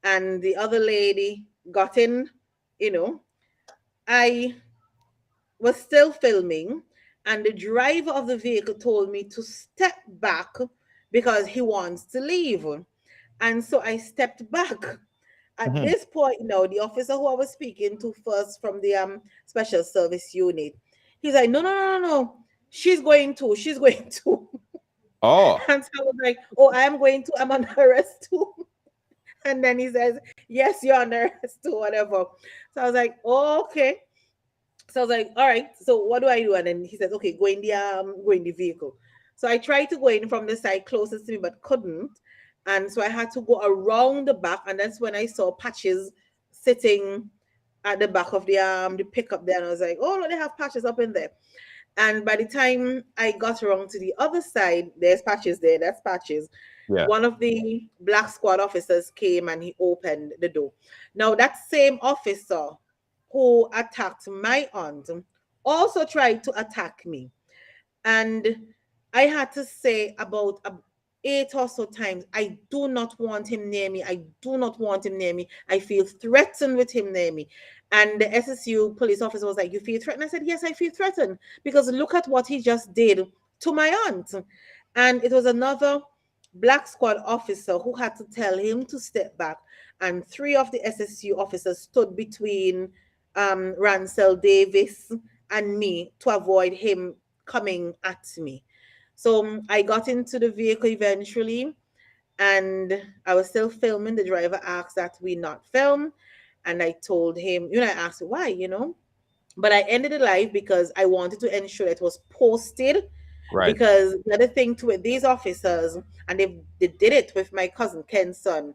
and the other lady got in, I was still filming, and the driver of the vehicle told me to step back because he wants to leave. And so I stepped back. At this point, the officer who I was speaking to first from the Special Service Unit, he's like, no. She's going to. Oh. And so I was like, oh, I am going to. I'm under arrest too. And then he says, yes, you're under arrest too, whatever. So I was like, oh, okay. So I was like, all right, so what do I do? And then he says, okay, go in the vehicle. So I tried to go in from the side closest to me, but couldn't. And so I had to go around the back, and that's when I saw Patches sitting at the back of the pickup there. And I was like, oh no, they have Patches up in there. And by the time I got around to the other side, there's Patches there. That's Patches. Yeah. One of the black squad officers came and he opened the door. Now, that same officer who attacked my aunt also tried to attack me. And I had to say about 8 or so times, I do not want him near me. I do not want him near me. I feel threatened with him near me. And the SSU police officer was like, you feel threatened? I said, yes, I feel threatened because look at what he just did to my aunt. And it was another black squad officer who had to tell him to step back. And 3 of the SSU officers stood between Ransel Davis and me to avoid him coming at me. So I got into the vehicle eventually, and I was still filming. The driver asked that we not film, and I told him, I asked why, but I ended it live because I wanted to ensure that it was posted. Right. Because the other thing to it, these officers, and they did it with my cousin Ken's son,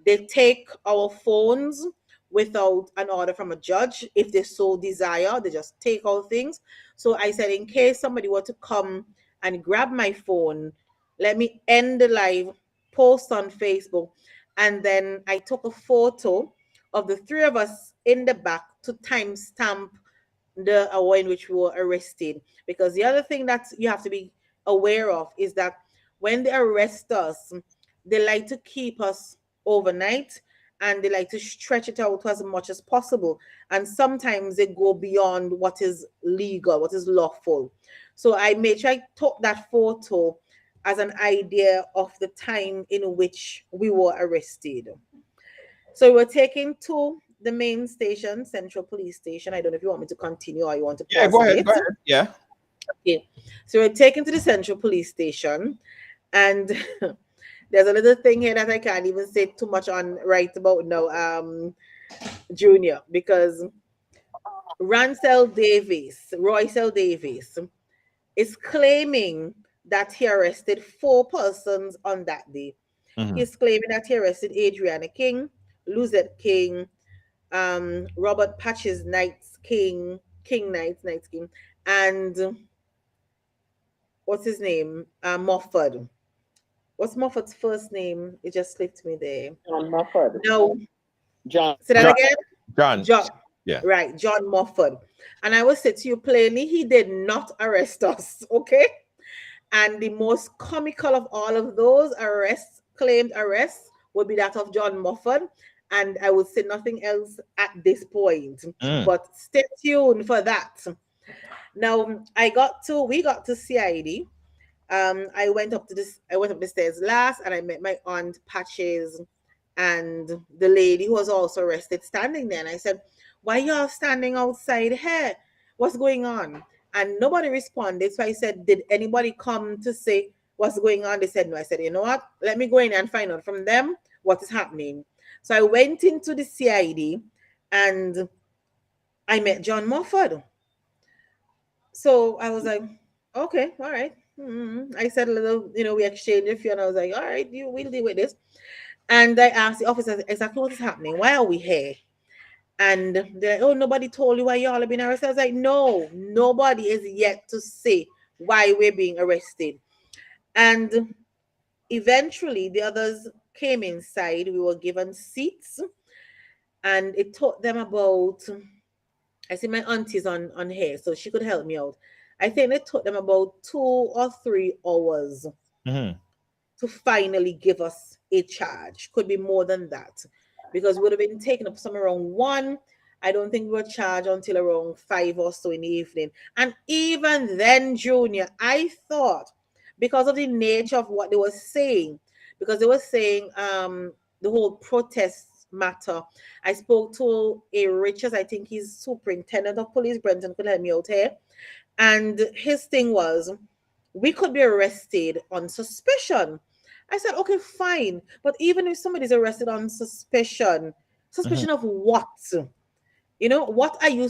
they take our phones without an order from a judge. If they so desire, they just take our things. So I said, in case somebody were to come and grab my phone, let me end the live, post on Facebook. And then I took a photo of the 3 of us in the back to timestamp the hour in which we were arrested. Because the other thing that you have to be aware of is that when they arrest us, they like to keep us overnight, and they like to stretch it out as much as possible. And sometimes they go beyond what is legal, what is lawful. So I made sure I took that photo as an idea of the time in which we were arrested. So we were taken to the main station, Central Police Station. I don't know if you want me to continue or you want to pause. Yeah, go ahead. Yeah. Okay. So we're taken to the Central Police Station, and there's a little thing here that I can't even say too much on right about now, Junior, because Roycell Davis, is claiming that he arrested 4 persons on that day. Mm-hmm. He's claiming that he arrested Adrianna King, Luzette King, Robert Patches Knights King, and what's his name? Mofford. What's Mofford's first name? It just slipped me there. John Mofford. No. John. Say that again? John. Yeah. Right, John Mofford. And I will say to you plainly, he did not arrest us, okay? And the most comical of all of those claimed arrests, would be that of John Mofford. And I would say nothing else at this point. But stay tuned for that. Now, we got to CID. I went up the stairs last, and I met my aunt Patches and the lady who was also arrested standing there. And I said, why y'all standing outside here? What's going on? And nobody responded. So I said, did anybody come to say what's going on? They said no. I said, you know what? Let me go in and find out from them what is happening. So I went into the CID and I met John Mofford. So I was like, okay, all right. I said a little, we exchanged a few, and I was like, all right, we'll deal with this. And I asked the officers exactly what is happening. Why are we here? And they're like, oh, nobody told you why y'all have been arrested. I was like, no, nobody is yet to say why we're being arrested. And eventually the others came inside. We were given seats, and it taught them about, I see my auntie's on here, so she could help me out. I think it took them about 2 or 3 hours to finally give us a charge. Could be more than that, because we would have been taken up somewhere around 1. I don't think we were charged until around 5 or so in the evening. And even then, Junior, I thought, because of the nature of what they were saying, because they were saying the whole protest matter. I spoke to a Richards, I think he's superintendent of police, Brenton could help me out here. And his thing was, we could be arrested on suspicion. I said, okay, fine. But even if somebody's arrested on suspicion of what? what are you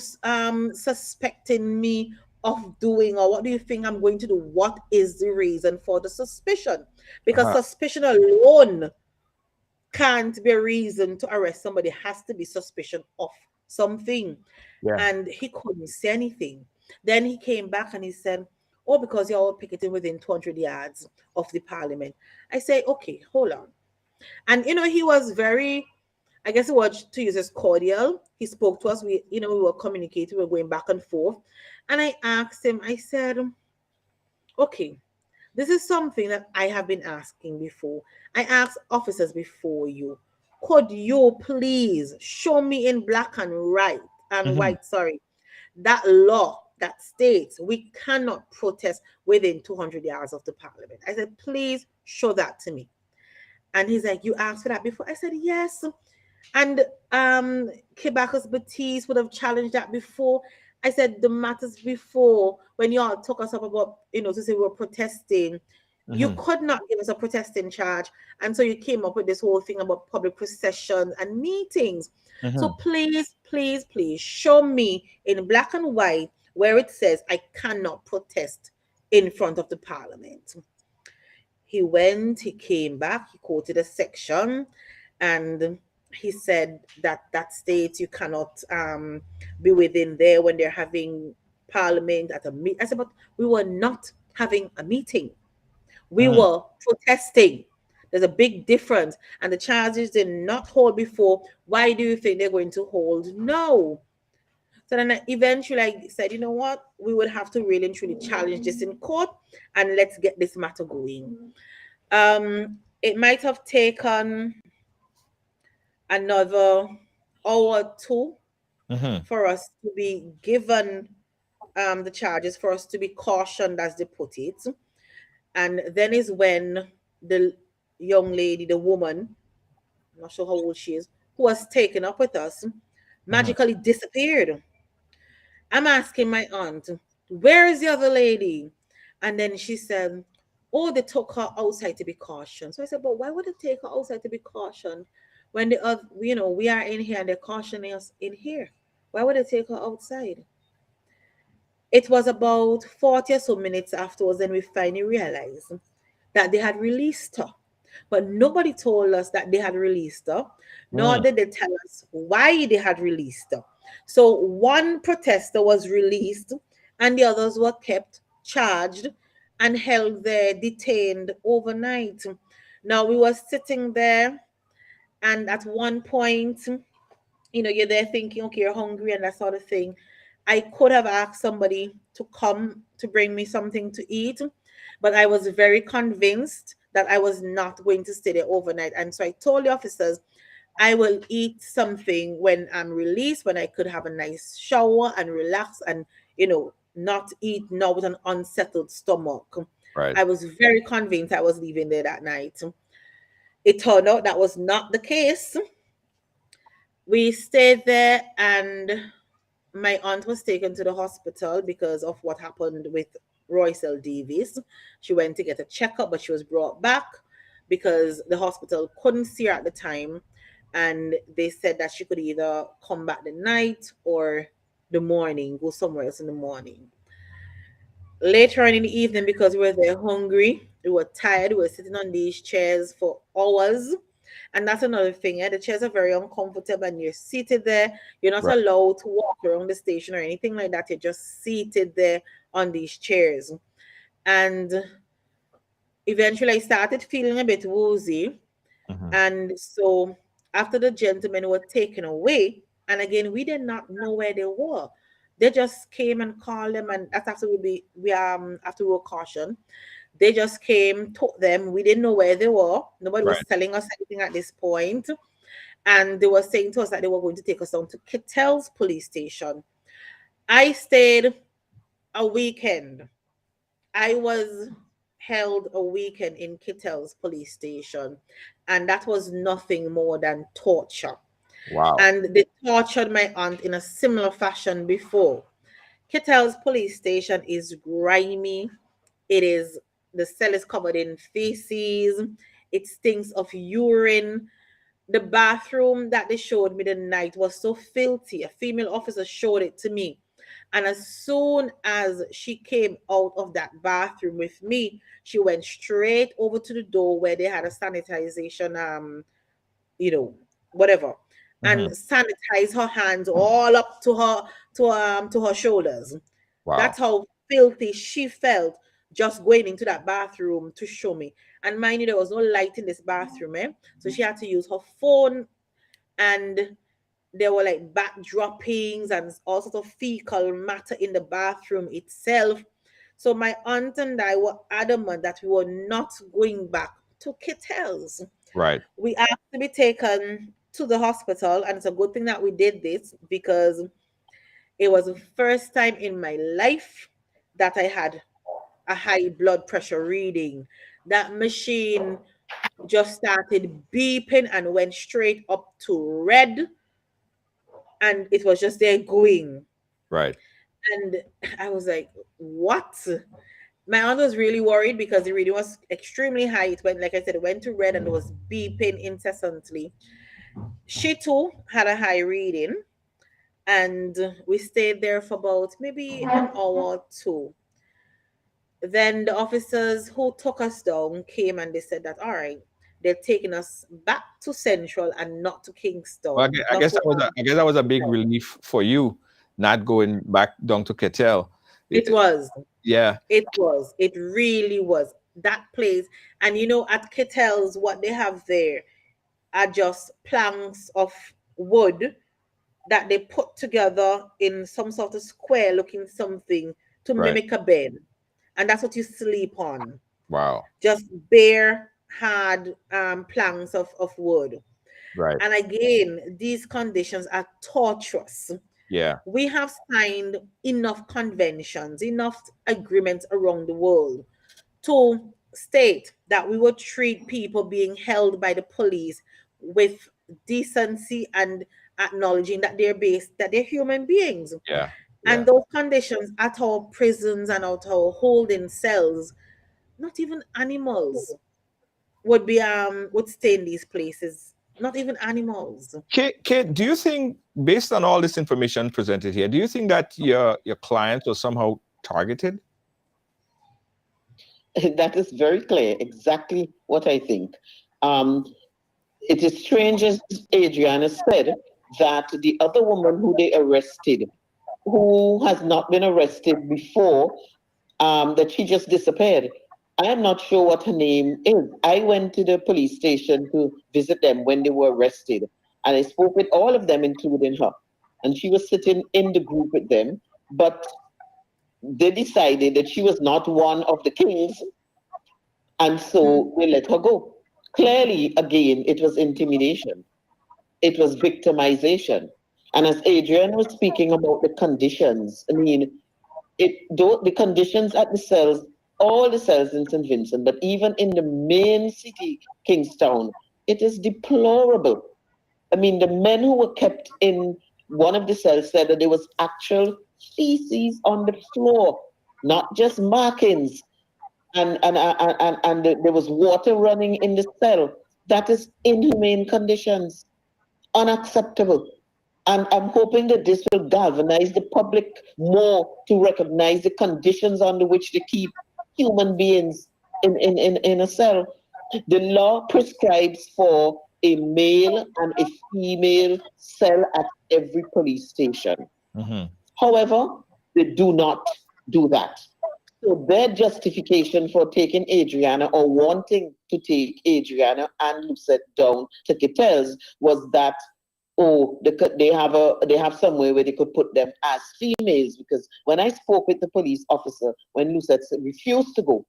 suspecting me of doing, or what do you think I'm going to do? What is the reason for the suspicion? Because suspicion alone can't be a reason to arrest somebody. It has to be suspicion of something. Yeah. And he couldn't say anything. Then he came back and he said, oh, because you're all picketing within 200 yards of the parliament. I say, okay, hold on. And he was very, I guess it was, to use as, cordial. He spoke to us. We were communicating, we were going back and forth. And I asked him, I said, okay, this is something that I have been asking before. I asked officers before you. Could you please show me in black and white, that law that states we cannot protest within 200 yards of the parliament? I said, please show that to me. And he's like, you asked for that before? I said, yes. And Kay Bacchus Baptiste would have challenged that before. I said, the matters before, when y'all took us up about, to say we were protesting, you could not give us a protesting charge. And so you came up with this whole thing about public processions and meetings. So please, please, please show me in black and white where it says I cannot protest in front of the parliament. He went, he came back, he quoted a section, and he said that states you cannot be within there when they're having parliament at a meet. I said, but we were not having a meeting. We were protesting. There's a big difference. And the charges did not hold before. Why do you think they're going to hold? No. So then eventually I said, you know what? We would have to really and truly challenge this in court, and let's get this matter going. It might have taken another hour or two for us to be given the charges, for us to be cautioned, as they put it. And then is when the young lady, the woman, I'm not sure how old she is, who was taken up with us, magically disappeared. I'm asking my aunt, where is the other lady? And then she said, oh, they took her outside to be cautioned. So I said, but why would they take her outside to be cautioned when the other, we are in here and they're cautioning us in here? Why would they take her outside? It was about 40 or so minutes afterwards, and we finally realized that they had released her. But nobody told us that they had released her, nor did they tell us why they had released her. So one protester was released, and the others were kept charged and held there, detained overnight. Now we were sitting there, and at one point, you're there thinking, okay, you're hungry and that sort of thing. I could have asked somebody to come to bring me something to eat, but I was very convinced that I was not going to stay there overnight. And so I told the officers, I will eat something when I'm released, when I could have a nice shower and relax and, not eat now with an unsettled stomach. Right. I was very convinced I was leaving there that night. It turned out that was not the case. We stayed there, and my aunt was taken to the hospital because of what happened with Royce L. Davis. She went to get a checkup, but she was brought back because the hospital couldn't see her at the time. And they said that she could either come back the night or the morning, go somewhere else in the morning. Later on in the evening, because we were there hungry, we were tired, we were sitting on these chairs for hours. And that's another thing. The chairs are very uncomfortable, and you're seated there. You're not allowed to walk around the station or anything like that. You're just seated there on these chairs. And eventually I started feeling a bit woozy. And so after the gentlemen were taken away, and again, we did not know where they were. They just came and called them, and that's after we were cautioned. They just came, took them. We didn't know where they were. Nobody was telling us anything at this point. And they were saying to us that they were going to take us down to Kittel's police station. I stayed a weekend. I was held a weekend in Kittel's police station. And that was nothing more than torture. Wow. And they tortured my aunt in a similar fashion before. Kittel's police station is grimy. The cell is covered in feces. It stinks of urine. the bathroom that they showed me the night was so filthy. A female officer showed it to me. And as soon as she came out of that bathroom with me, she went straight over to the door where they had a sanitization, whatever, and sanitized her hands all up to her shoulders. Wow. That's how filthy she felt just going into that bathroom to show me. And mind you, there was no light in this bathroom, so she had to use her phone, and there were like backdroppings and all sorts of fecal matter in the bathroom itself. So my aunt and I were adamant that we were not going back to Kittel's. Right. We asked to be taken to the hospital, and it's a good thing that we did this, because it was the first time in my life that I had a high blood pressure reading. That machine just started beeping and went straight up to red, and it was just there going. Right. And I was like, what? My aunt was really worried because the reading was extremely high. It went, like I said, it went to red and it was beeping incessantly. She too had a high reading, and we stayed there for about maybe an hour or two. Then the officers who took us down came and they said that, all right, they're taking us back to Central and not to Kingston. Well, I guess that was a big relief for you, not going back down to Kettle. It was. Yeah. It was. It really was. That place. And at Kettle's, what they have there are just planks of wood that they put together in some sort of square looking something to mimic a bed. And that's what you sleep on. Wow. Just bare, hard planks of wood. Right. And again, these conditions are torturous. Yeah. We have signed enough conventions, enough agreements around the world to state that we would treat people being held by the police with decency and acknowledging that they're human beings. Yeah. And those conditions at our prisons and at our holding cells, not even animals would stay in these places. Not even animals. Kate, do you think, based on all this information presented here, do you think that your clients were somehow targeted? That is very clear. Exactly what I think. It is strange, as Adrianna said, that the other woman who they arrested, who has not been arrested before, that she just disappeared. I am not sure what her name is. I went to the police station to visit them when they were arrested, and I spoke with all of them, including her. And she was sitting in the group with them, but they decided that she was not one of the kings, and so they let her go. Clearly, again, it was intimidation. It was victimization. And as Adrian was speaking about the conditions, I mean, the conditions at the cells, all the cells in St. Vincent, but even in the main city, Kingstown, it is deplorable. I mean, the men who were kept in one of the cells said that there was actual feces on the floor, not just markings, and there was water running in the cell. That is inhumane conditions, unacceptable. And I'm hoping that this will galvanize the public more to recognize the conditions under which they keep human beings in a cell. The law prescribes for a male and a female cell at every police station. Mm-hmm. However, they do not do that. So their justification for taking Adrianna, or wanting to take Adrianna and Lucette down to Kittel's, was that they have somewhere where they could put them as females. Because when I spoke with the police officer, when Lucette refused to go,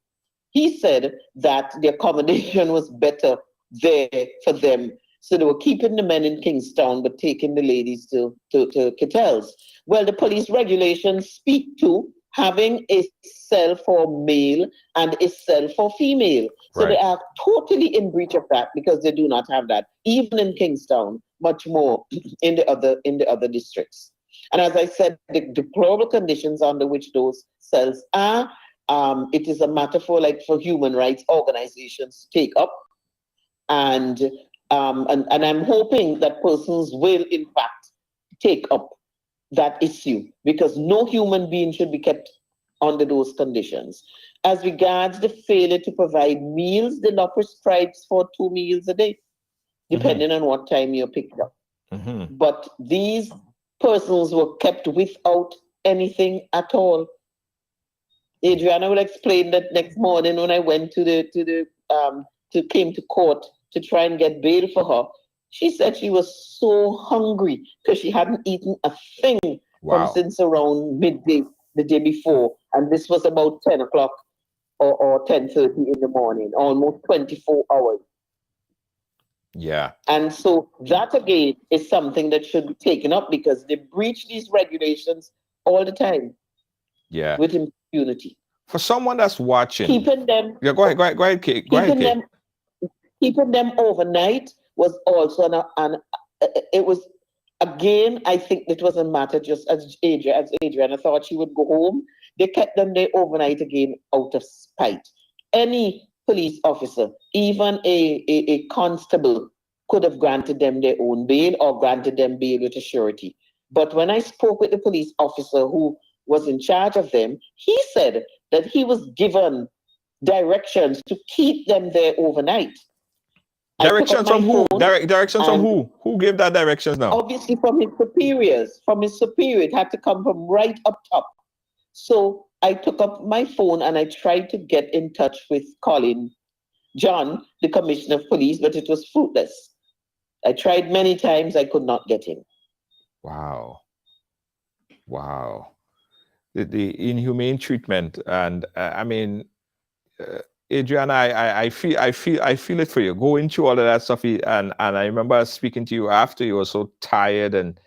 he said that the accommodation was better there for them. So they were keeping the men in Kingstown, but taking the ladies to Kittel's. Well, the police regulations speak to having a cell for male and a cell for female. So They are totally in breach of that, because they do not have that, even in Kingstown, much more in the other districts. And as I said, the deplorable conditions under which those cells are, it is a matter for human rights organizations to take up. And And I'm hoping that persons will, in fact, take up that issue, because no human being should be kept under those conditions. As regards the failure to provide meals, the law prescribes for 2 meals a day, depending on what time you're picked up. But these persons were kept without anything at all. Adrianna will explain that next morning when I went came to court to try and get bail for her. She said she was so hungry because she hadn't eaten a thing from since around midday the day before. And this was about 10 o'clock or 10:30 in the morning, almost 24 hours. Yeah. And so that again is something that should be taken up, because they breach these regulations all the time. Yeah. With impunity. For someone that's watching, keeping them. Yeah, go ahead, Kate. Keeping them overnight was also it was, again, I think it was a matter just as Adrianna thought she would go home. They kept them there overnight again out of spite. Any police officer, even a constable, could have granted them their own bail or granted them bail with a surety. But when I spoke with the police officer who was in charge of them, he said that he was given directions to keep them there overnight. Directions from who? Directions from who? Who gave that directions now? Obviously from his superiors. From his superior. It had to come from right up top. So I took up my phone and I tried to get in touch with John, the Commissioner of Police, but it was fruitless. I tried many times. I could not get him. Wow. The inhumane treatment, and Adrianna, I feel it for you. Going through all of that stuff, and I remember speaking to you after you were so tired and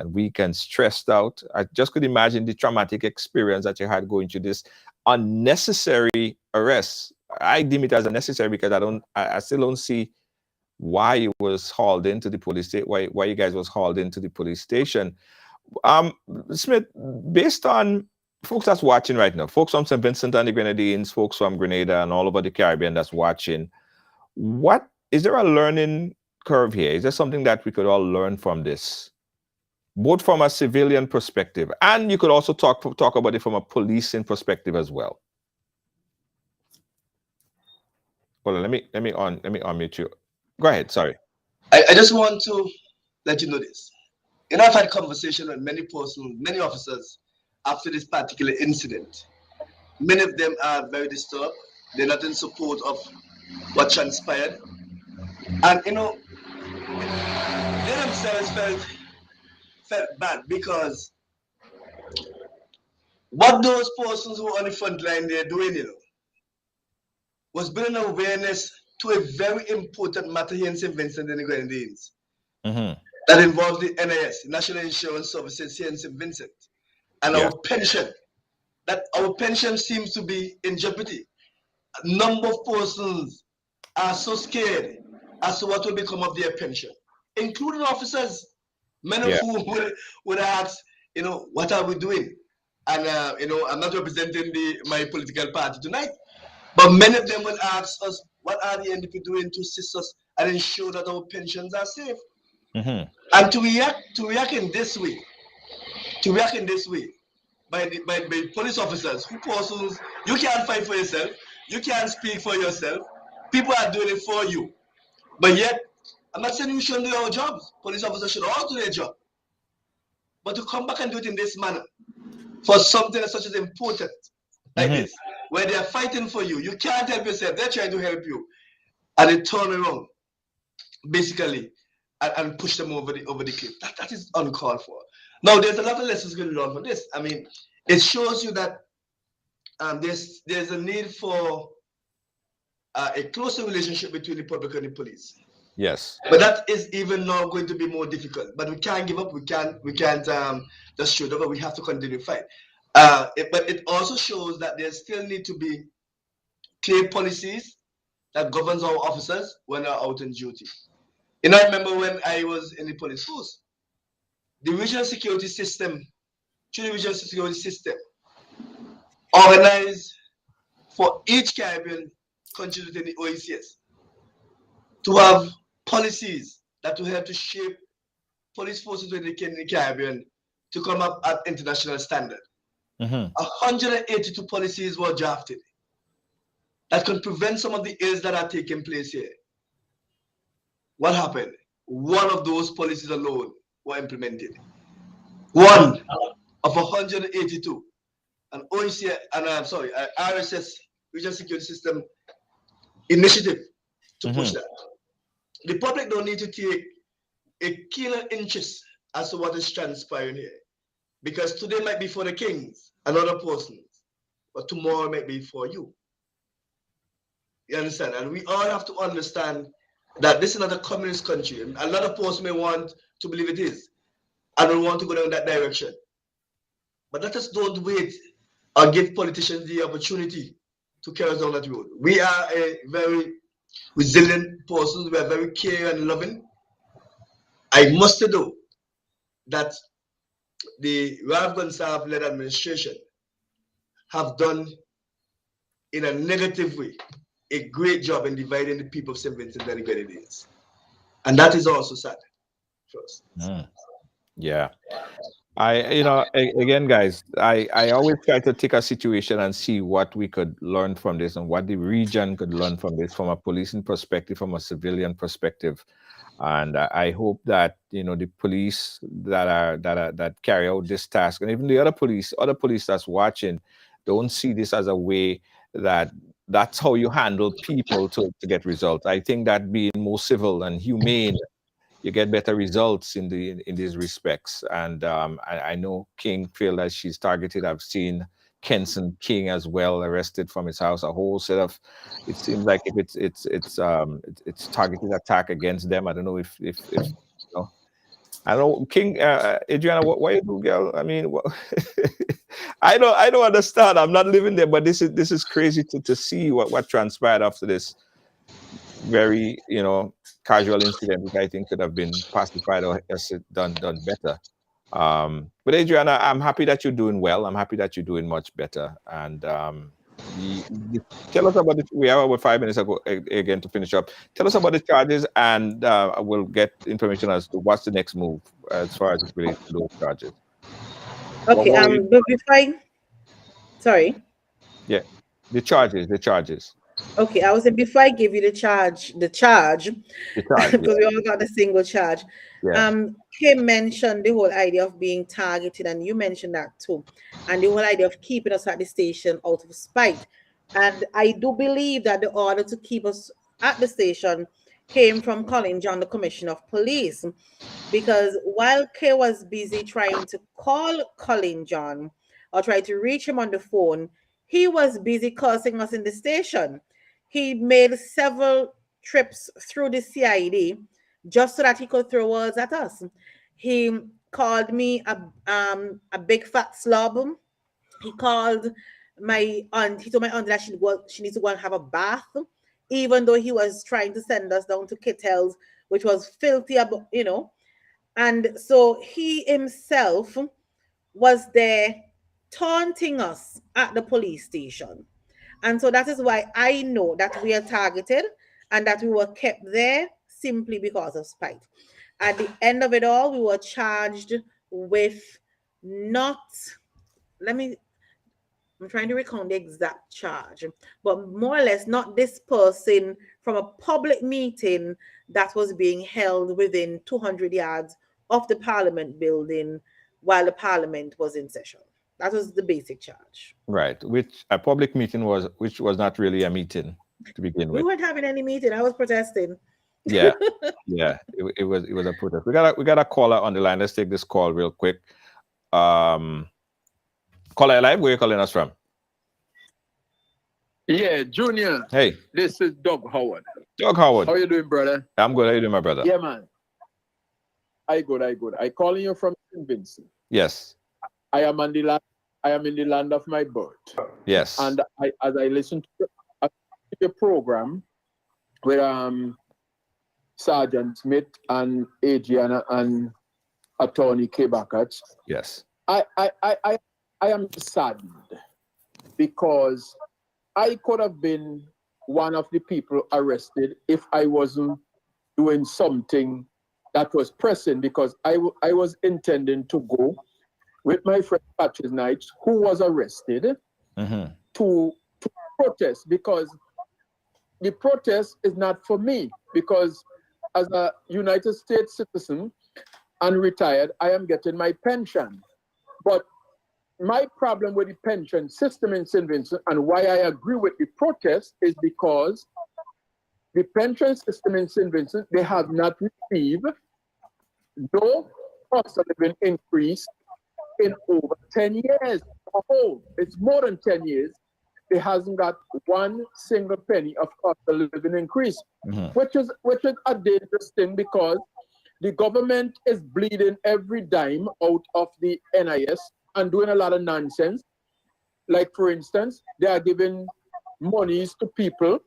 weak and stressed out. I just could imagine the traumatic experience that you had going through this unnecessary arrest. I deem it as unnecessary because I still don't see why you was hauled into the police station. Why you guys was hauled into the police station. Smith, based on folks that's watching right now, folks from St. Vincent and the Grenadines, folks from Grenada and all over the Caribbean that's watching, what is there a learning curve here? Is there something that we could all learn from this, both from a civilian perspective, and you could also talk about it from a policing perspective as well? Hold on, let me unmute you. Go ahead. Sorry. I just want to let you know this. I've had conversation with many officers after this particular incident. Many of them are very disturbed. They're not in support of what transpired. And, they themselves felt bad because what those persons who are on the front line they're doing, was bringing awareness to a very important matter here in St. Vincent and the Grenadines. That involves the NIS, National Insurance Services here in St. Vincent, and our pension. That our pension seems to be in jeopardy. A number of persons are so scared as to what will become of their pension, including officers, many of whom would ask, what are we doing? And, I'm not representing my political party tonight, but many of them will ask us, what are the NDP doing to assist us and ensure that our pensions are safe? And to react in this way, by police officers who persons, you can't fight for yourself, you can't speak for yourself, people are doing it for you. But yet, I'm not saying you shouldn't do our jobs. Police officers should all do their job. But to come back and do it in this manner, for something such as important, like this, where they are fighting for you, you can't help yourself, they're trying to help you, and they turn around, basically, and push them over the cliff. That is uncalled for. Now, there's a lot of lessons going to learn from this. It shows you that there's a need for a closer relationship between the public and the police. Yes. But that is even now going to be more difficult. But we can't give up. We can't just shoot over. We have to continue to fight. But it also shows that there still need to be clear policies that governs our officers when they're out on duty. I remember when I was in the police force, the regional security system, organized for each Caribbean country within the OECS to have policies that will help to shape police forces in the Caribbean to come up at international standard. 182 policies were drafted that can prevent some of the ills that are taking place here. What happened? One of those policies alone were implemented. One of 182. An ONC, RSS, Regional Security System initiative to push that. The public don't need to take a keener interest as to what is transpiring here. Because today might be for the kings and other persons, but tomorrow might be for you. You understand? And we all have to understand that this is not a communist country. A lot of persons may want to believe it is. I don't want to go down that direction. But let us don't wait or give politicians the opportunity to carry us down that road. We are a very resilient person. We are very caring and loving. I must know that the Rav Gonsalves-led administration have done, in a negative way, a great job in dividing the people of St. Vincent and the Grenadines. And that is also sad for us. Yeah. Again, guys, I always try to take a situation and see what we could learn from this and what the region could learn from this from a policing perspective, from a civilian perspective. And I hope that the police that carry out this task, and even the other police that's watching, don't see this as a way that's how you handle people to get results. I think that being more civil and humane, you get better results in these respects. And I know King feel that she's targeted. I've seen Kenson King as well arrested from his house. A whole set of, it seems like if it's targeted attack against them. I don't know if I don't know, King, Adrianna, what you do, girl? I mean, I don't understand. I'm not living there, but this is crazy to see what transpired after this very casual incident, which I think could have been pacified or done better. But Adrianna, I'm happy that you're doing well. I'm happy that you're doing much better. And tell us about it. We have about 5 minutes ago again to finish up. Tell us about the charges, and we'll get information as to what's the next move as far as it relates to those charges. Okay. But sorry. Yeah, the charges. Okay, I was saying before I give you the charge, because we all got the single charge. Yeah. Kim mentioned the whole idea of being targeted, and you mentioned that too, and the whole idea of keeping us at the station out of spite. And I do believe that the order to keep us at the station came from Colin John, the Commissioner of Police, because while Kay was busy trying to call Colin John or try to reach him on the phone, he was busy cursing us in the station. He made several trips through the CID just so that he could throw words at us. He called me a big fat slob. He called my aunt. He told my aunt that she needs to go and have a bath, even though he was trying to send us down to Kittels, which was filthy, And so he himself was there taunting us at the police station. And so that is why I know that we are targeted and that we were kept there simply because of spite. At the end of it all, we were charged with I'm trying to recount the exact charge, but more or less not dispersing from a public meeting that was being held within 200 yards of the Parliament building while the Parliament was in session. That was the basic charge. Right, which a public meeting which was not really a meeting to begin with. We weren't having any meeting. I was protesting. Yeah, yeah, it was a protest. We got a caller on the line. Let's take this call real quick. Caller live. Where are you calling us from? Yeah, Junior. Hey, this is Doug Howard. Doug Howard. How you doing, brother? I'm good. How you doing, my brother? Yeah, man. I good. I calling you from St. Vincent. Yes. I am in the land of my birth. Yes. And as I listen to the program with Sergeant Smith and Adrianna and Attorney Kay Bacchus. Yes. I am saddened because I could have been one of the people arrested if I wasn't doing something that was pressing, because I was intending to go with my friend Patrick Knight, who was arrested, to protest, because the protest is not for me, because as a United States citizen and retired, I am getting my pension. But my problem with the pension system in St. Vincent, and why I agree with the protest, is because the pension system in St. Vincent, they have not received no cost of living increase in over 10 years. Oh, it's more than 10 years. They hasn't got one single penny of cost of living increase, which is a dangerous thing, because the government is bleeding every dime out of the NIS and doing a lot of nonsense. Like, for instance, they are giving monies to people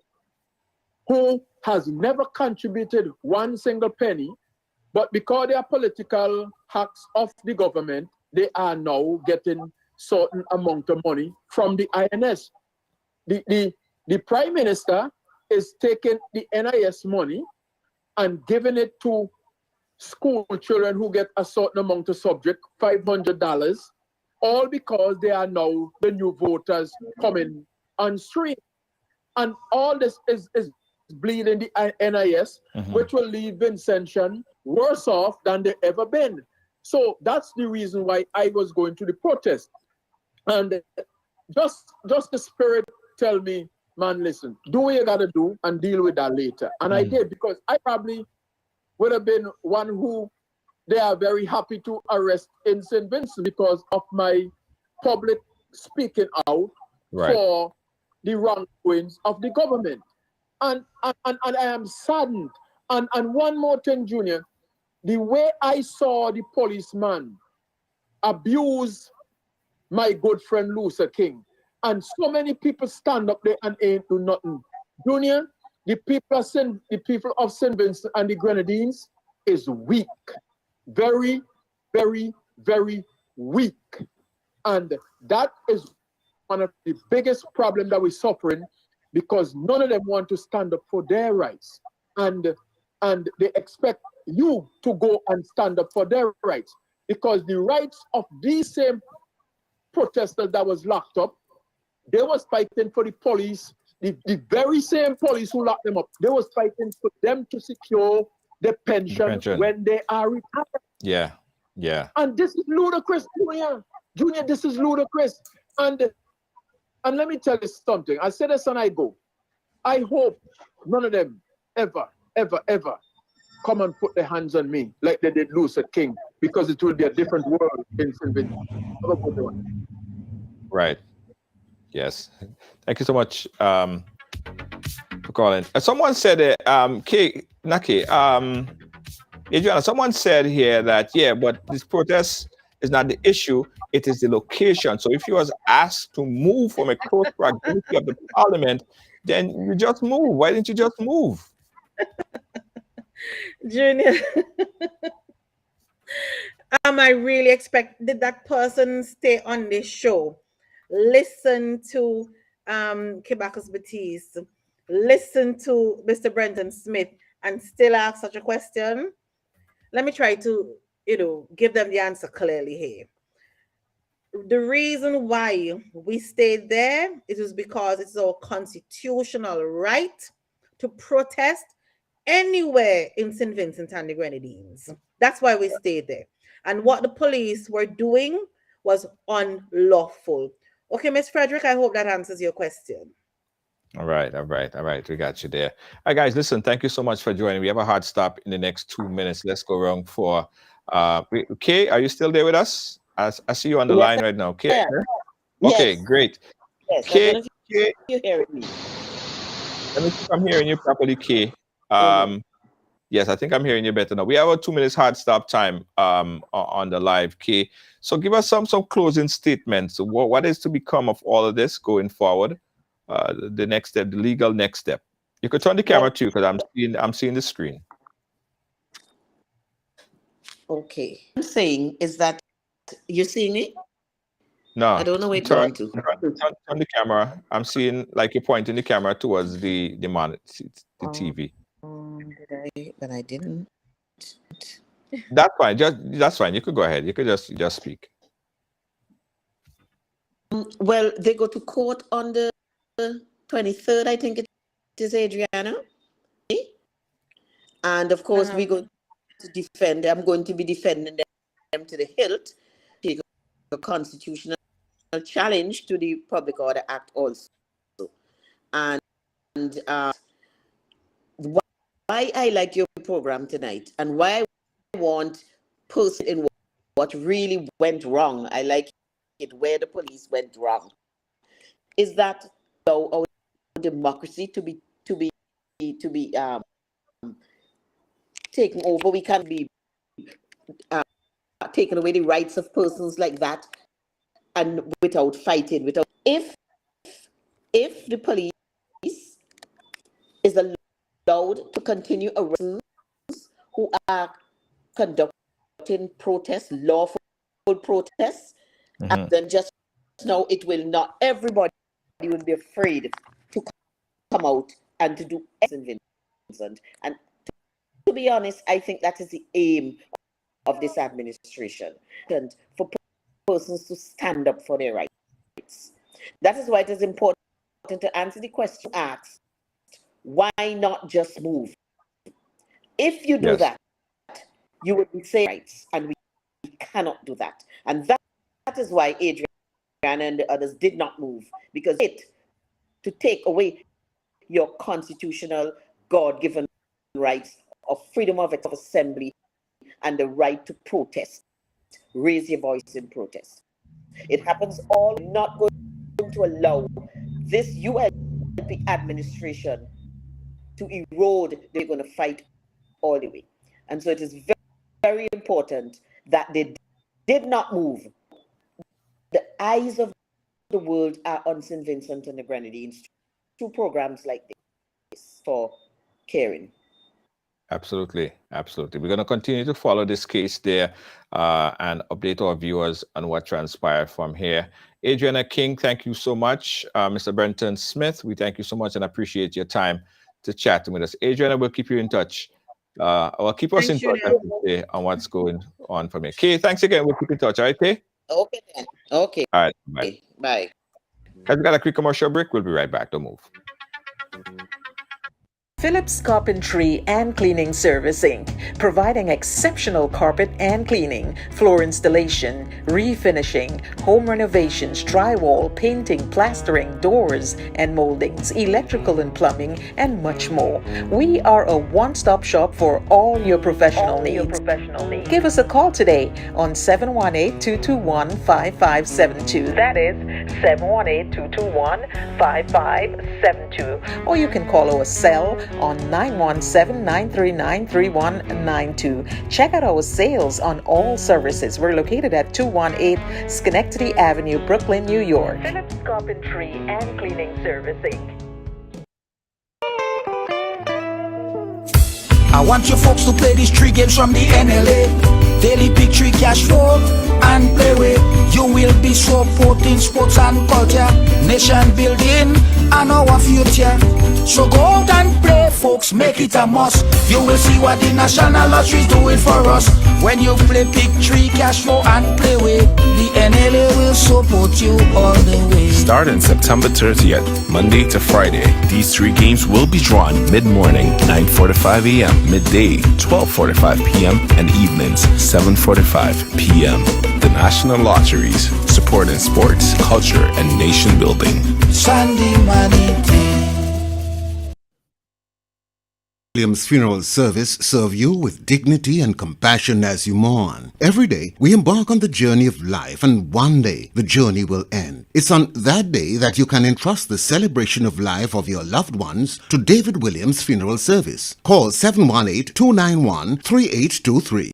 who has never contributed one single penny, but because they are political hacks of the government, they are now getting certain amount of money from the INS. The Prime Minister is taking the NIS money and giving it to school children who get a certain amount of subject, $500, all because they are now the new voters coming on stream. And all this is bleeding the NIS, which will leave Vincentian worse off than they ever been. So that's the reason why I was going to the protest. And just the spirit tell me, man, listen, do what you gotta do and deal with that later. And I did, because I probably would have been one who they are very happy to arrest in St. Vincent because of my public speaking out for the wrongdoings of the government. And I am saddened. And one more thing, Junior, the way I saw the policeman abuse my good friend Luther King, and so many people stand up there and ain't do nothing. Junior, the people of St. Vincent and the Grenadines is weak. Very, very, very weak. And that is one of the biggest problems that we're suffering, because none of them want to stand up for their rights. And they expect you to go and stand up for their rights, because the rights of these same protesters that was locked up, they was fighting for the police, the very same police who locked them up. They was fighting for them to secure the pension when they are retired. Yeah, yeah. And this is ludicrous, Junior. Junior, this is ludicrous. And let me tell you something. I said this and I go. I hope none of them ever, ever, ever come and put their hands on me like they did Luther King, because it will be a different world in St. Vincent. Right. Yes. Thank you so much for calling. Someone said, Adrianna, someone said here that, yeah, but this protest is not the issue, it is the location. So if you was asked to move from a close proximity of the parliament, then you just move. Why didn't you just move? Junior, I really did that person stay on this show, listen to Kay Bacchus Baptiste, listen to Mr. Brenton Smith, and still ask such a question? Let me try to, give them the answer clearly here. The reason why we stayed there is because it's our constitutional right to protest anywhere in St. Vincent and the Grenadines. That's why we stayed there. And what the police were doing was unlawful. Okay, Ms. Frederick, I hope that answers your question. All right. We got you there. All right, guys, listen, thank you so much for joining. We have a hard stop in the next 2 minutes. Let's go around for Kay, are you still there with us? I see you on the line right now. Kay? Okay, great. Yes, Kay, you're hearing me. Let me see if I'm hearing you properly, Kay. Yes, I think I'm hearing you better now. We have a 2 minutes hard stop time on the live, Kay. So give us some closing statements. What is to become of all of this going forward? The next step, the legal next step. You could turn the camera too, because I'm seeing the screen. Okay. What I'm saying is that you're seeing it? No. I don't know where it's going to. Turn the camera. I'm seeing like you're pointing the camera towards the monitor, the TV. but I didn't. That's fine. That's fine. You could go ahead. You could just speak. Well, they go to court on the 23rd, I think it is, Adrianna. And of course, we go to defend. I'm going to be defending them to the hilt. Take a constitutional challenge to the Public Order Act also. And why I like your program tonight and why I want person in what really went wrong. I like it where the police went wrong. Is that our democracy to be taken over? We can't be taking away the rights of persons like that, and without fighting. Without if the police is allowed to continue arresting who are conducting protests, lawful protests, and then just now it will not. Everybody will be afraid to come out and to do anything. And to be honest, I think that is the aim of this administration, and for persons to stand up for their rights. That is why it is important to answer the question asked, why not just move? If you do that, you will be saying rights, and we cannot do that. And that is why Adrianna and the others did not move, because to take away your constitutional God-given rights of freedom of assembly and the right to protest, raise your voice in protest. It happens all, not going to allow this ULP administration to erode. They're going to fight all the way. And so it is very, very important that they did not move. The eyes of the world are on St. Vincent and the Grenadines through programs like this for caring. Absolutely. Absolutely. We're going to continue to follow this case there and update our viewers on what transpired from here. Adrianna King, thank you so much. Mr. Brenton Smith, we thank you so much and appreciate your time to chat with us. Adrianna, we'll keep you in touch. Or keep us in touch on what's going on from here. Kay, thanks again. We'll keep in touch. All right, Kay? Okay, then. Okay. All right. Bye. Okay, bye. Guys, we got a quick commercial break. We'll be right back. Don't move. Phillips Carpentry and Cleaning Service Inc., providing exceptional carpet and cleaning, floor installation, refinishing, home renovations, drywall, painting, plastering, doors and moldings, electrical and plumbing, and much more. We are a one-stop shop for all your professional needs. Give us a call today on 718-221-5572. That is 718-221-5572. Or you can call our cell on 917-939-3192. Check out our sales on all services. We're located at 218 Schenectady Avenue, Brooklyn, New York. Phillips Carpentry and Cleaning Service Inc. I want you folks to play these 3 games from the NLA. Daily pick 3 cash flow and play with. You will be supporting sports and culture, nation building and our future. So go out and play, folks, make it a must. You will see what the National Lottery is doing for us. When you play pick 3 cash flow and play with, the NLA will support you all the way. Starting September 30th, Monday to Friday, these 3 games will be drawn mid-morning, 9:45 a.m., midday, 12:45 p.m., and evenings, 7:45 p.m. The National Lotteries, supporting sports, culture, and nation building. Sunday money day. Williams Funeral Service serve you with dignity and compassion as you mourn. Every day, we embark on the journey of life, and one day, the journey will end. It's on that day that you can entrust the celebration of life of your loved ones to David Williams Funeral Service. Call 718-291-3823.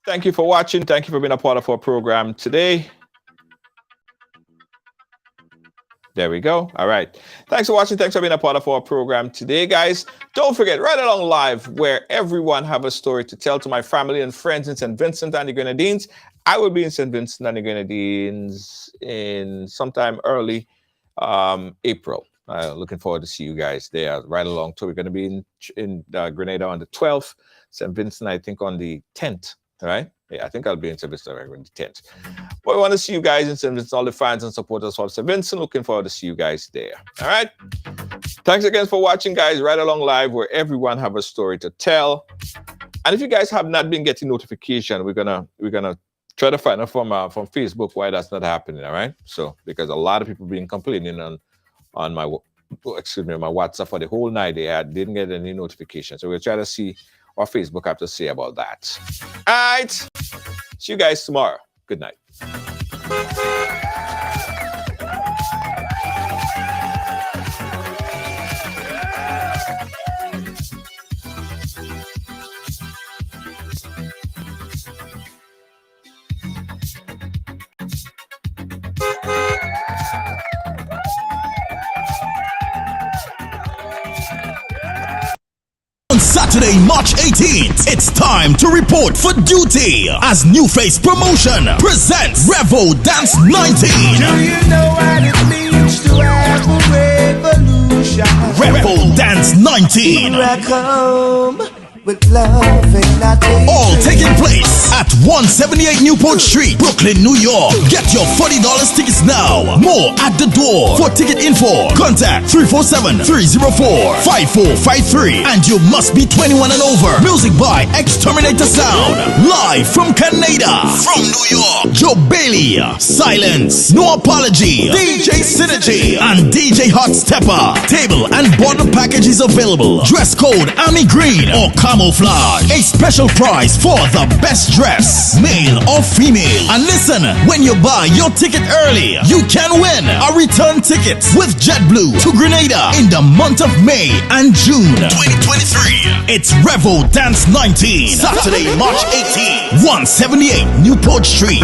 Thank you for watching. Thank you for being a part of our program today. There we go. All right. Thanks for watching. Thanks for being a part of our program today, guys. Don't forget, right along live, where everyone have a story to tell to my family and friends in St. Vincent and the Grenadines. I will be in St. Vincent and the Grenadines in sometime early April. Looking forward to see you guys there right along too. We're going to be in Grenada on the 12th, St. Vincent, I think, on the 10th, right? Yeah, I think I'll be in St. Vincent on the 10th. But we want to see you guys in St. Vincent, all the fans and supporters of St. Vincent. Looking forward to see you guys there. All right. Thanks again for watching, guys. Right Along Live, where everyone have a story to tell. And if you guys have not been getting notification, we're gonna try to find out from Facebook why that's not happening. All right. So because a lot of people been complaining on my WhatsApp for the whole night, didn't get any notification. So we'll try to see what Facebook have to say about that. All right. See you guys tomorrow. Good night. Saturday, March 18th, it's time to report for duty as New Face Promotion presents Revo Dance 19. Do you know what it means to have a revolution? Revo Dance 19. Here I come with love and not hate. All taking place at 178 Newport Street, Brooklyn, New York. Get your $40 tickets now. More at the door. For ticket info, contact 347-304-5453. And you must be 21 and over. Music by Exterminator Sound. Live from Canada. From New York, Joe Bailey, Silence, No Apology, DJ Synergy, and DJ Hot Stepper. Table and bottle packages available. Dress code Army Green or camouflage. A special prize for the best dress, male or female. And listen, when you buy your ticket early, you can win a return ticket with JetBlue to Grenada in the month of May and June 2023. It's Revo Dance 19, Saturday, March 18, 178 Newport Street.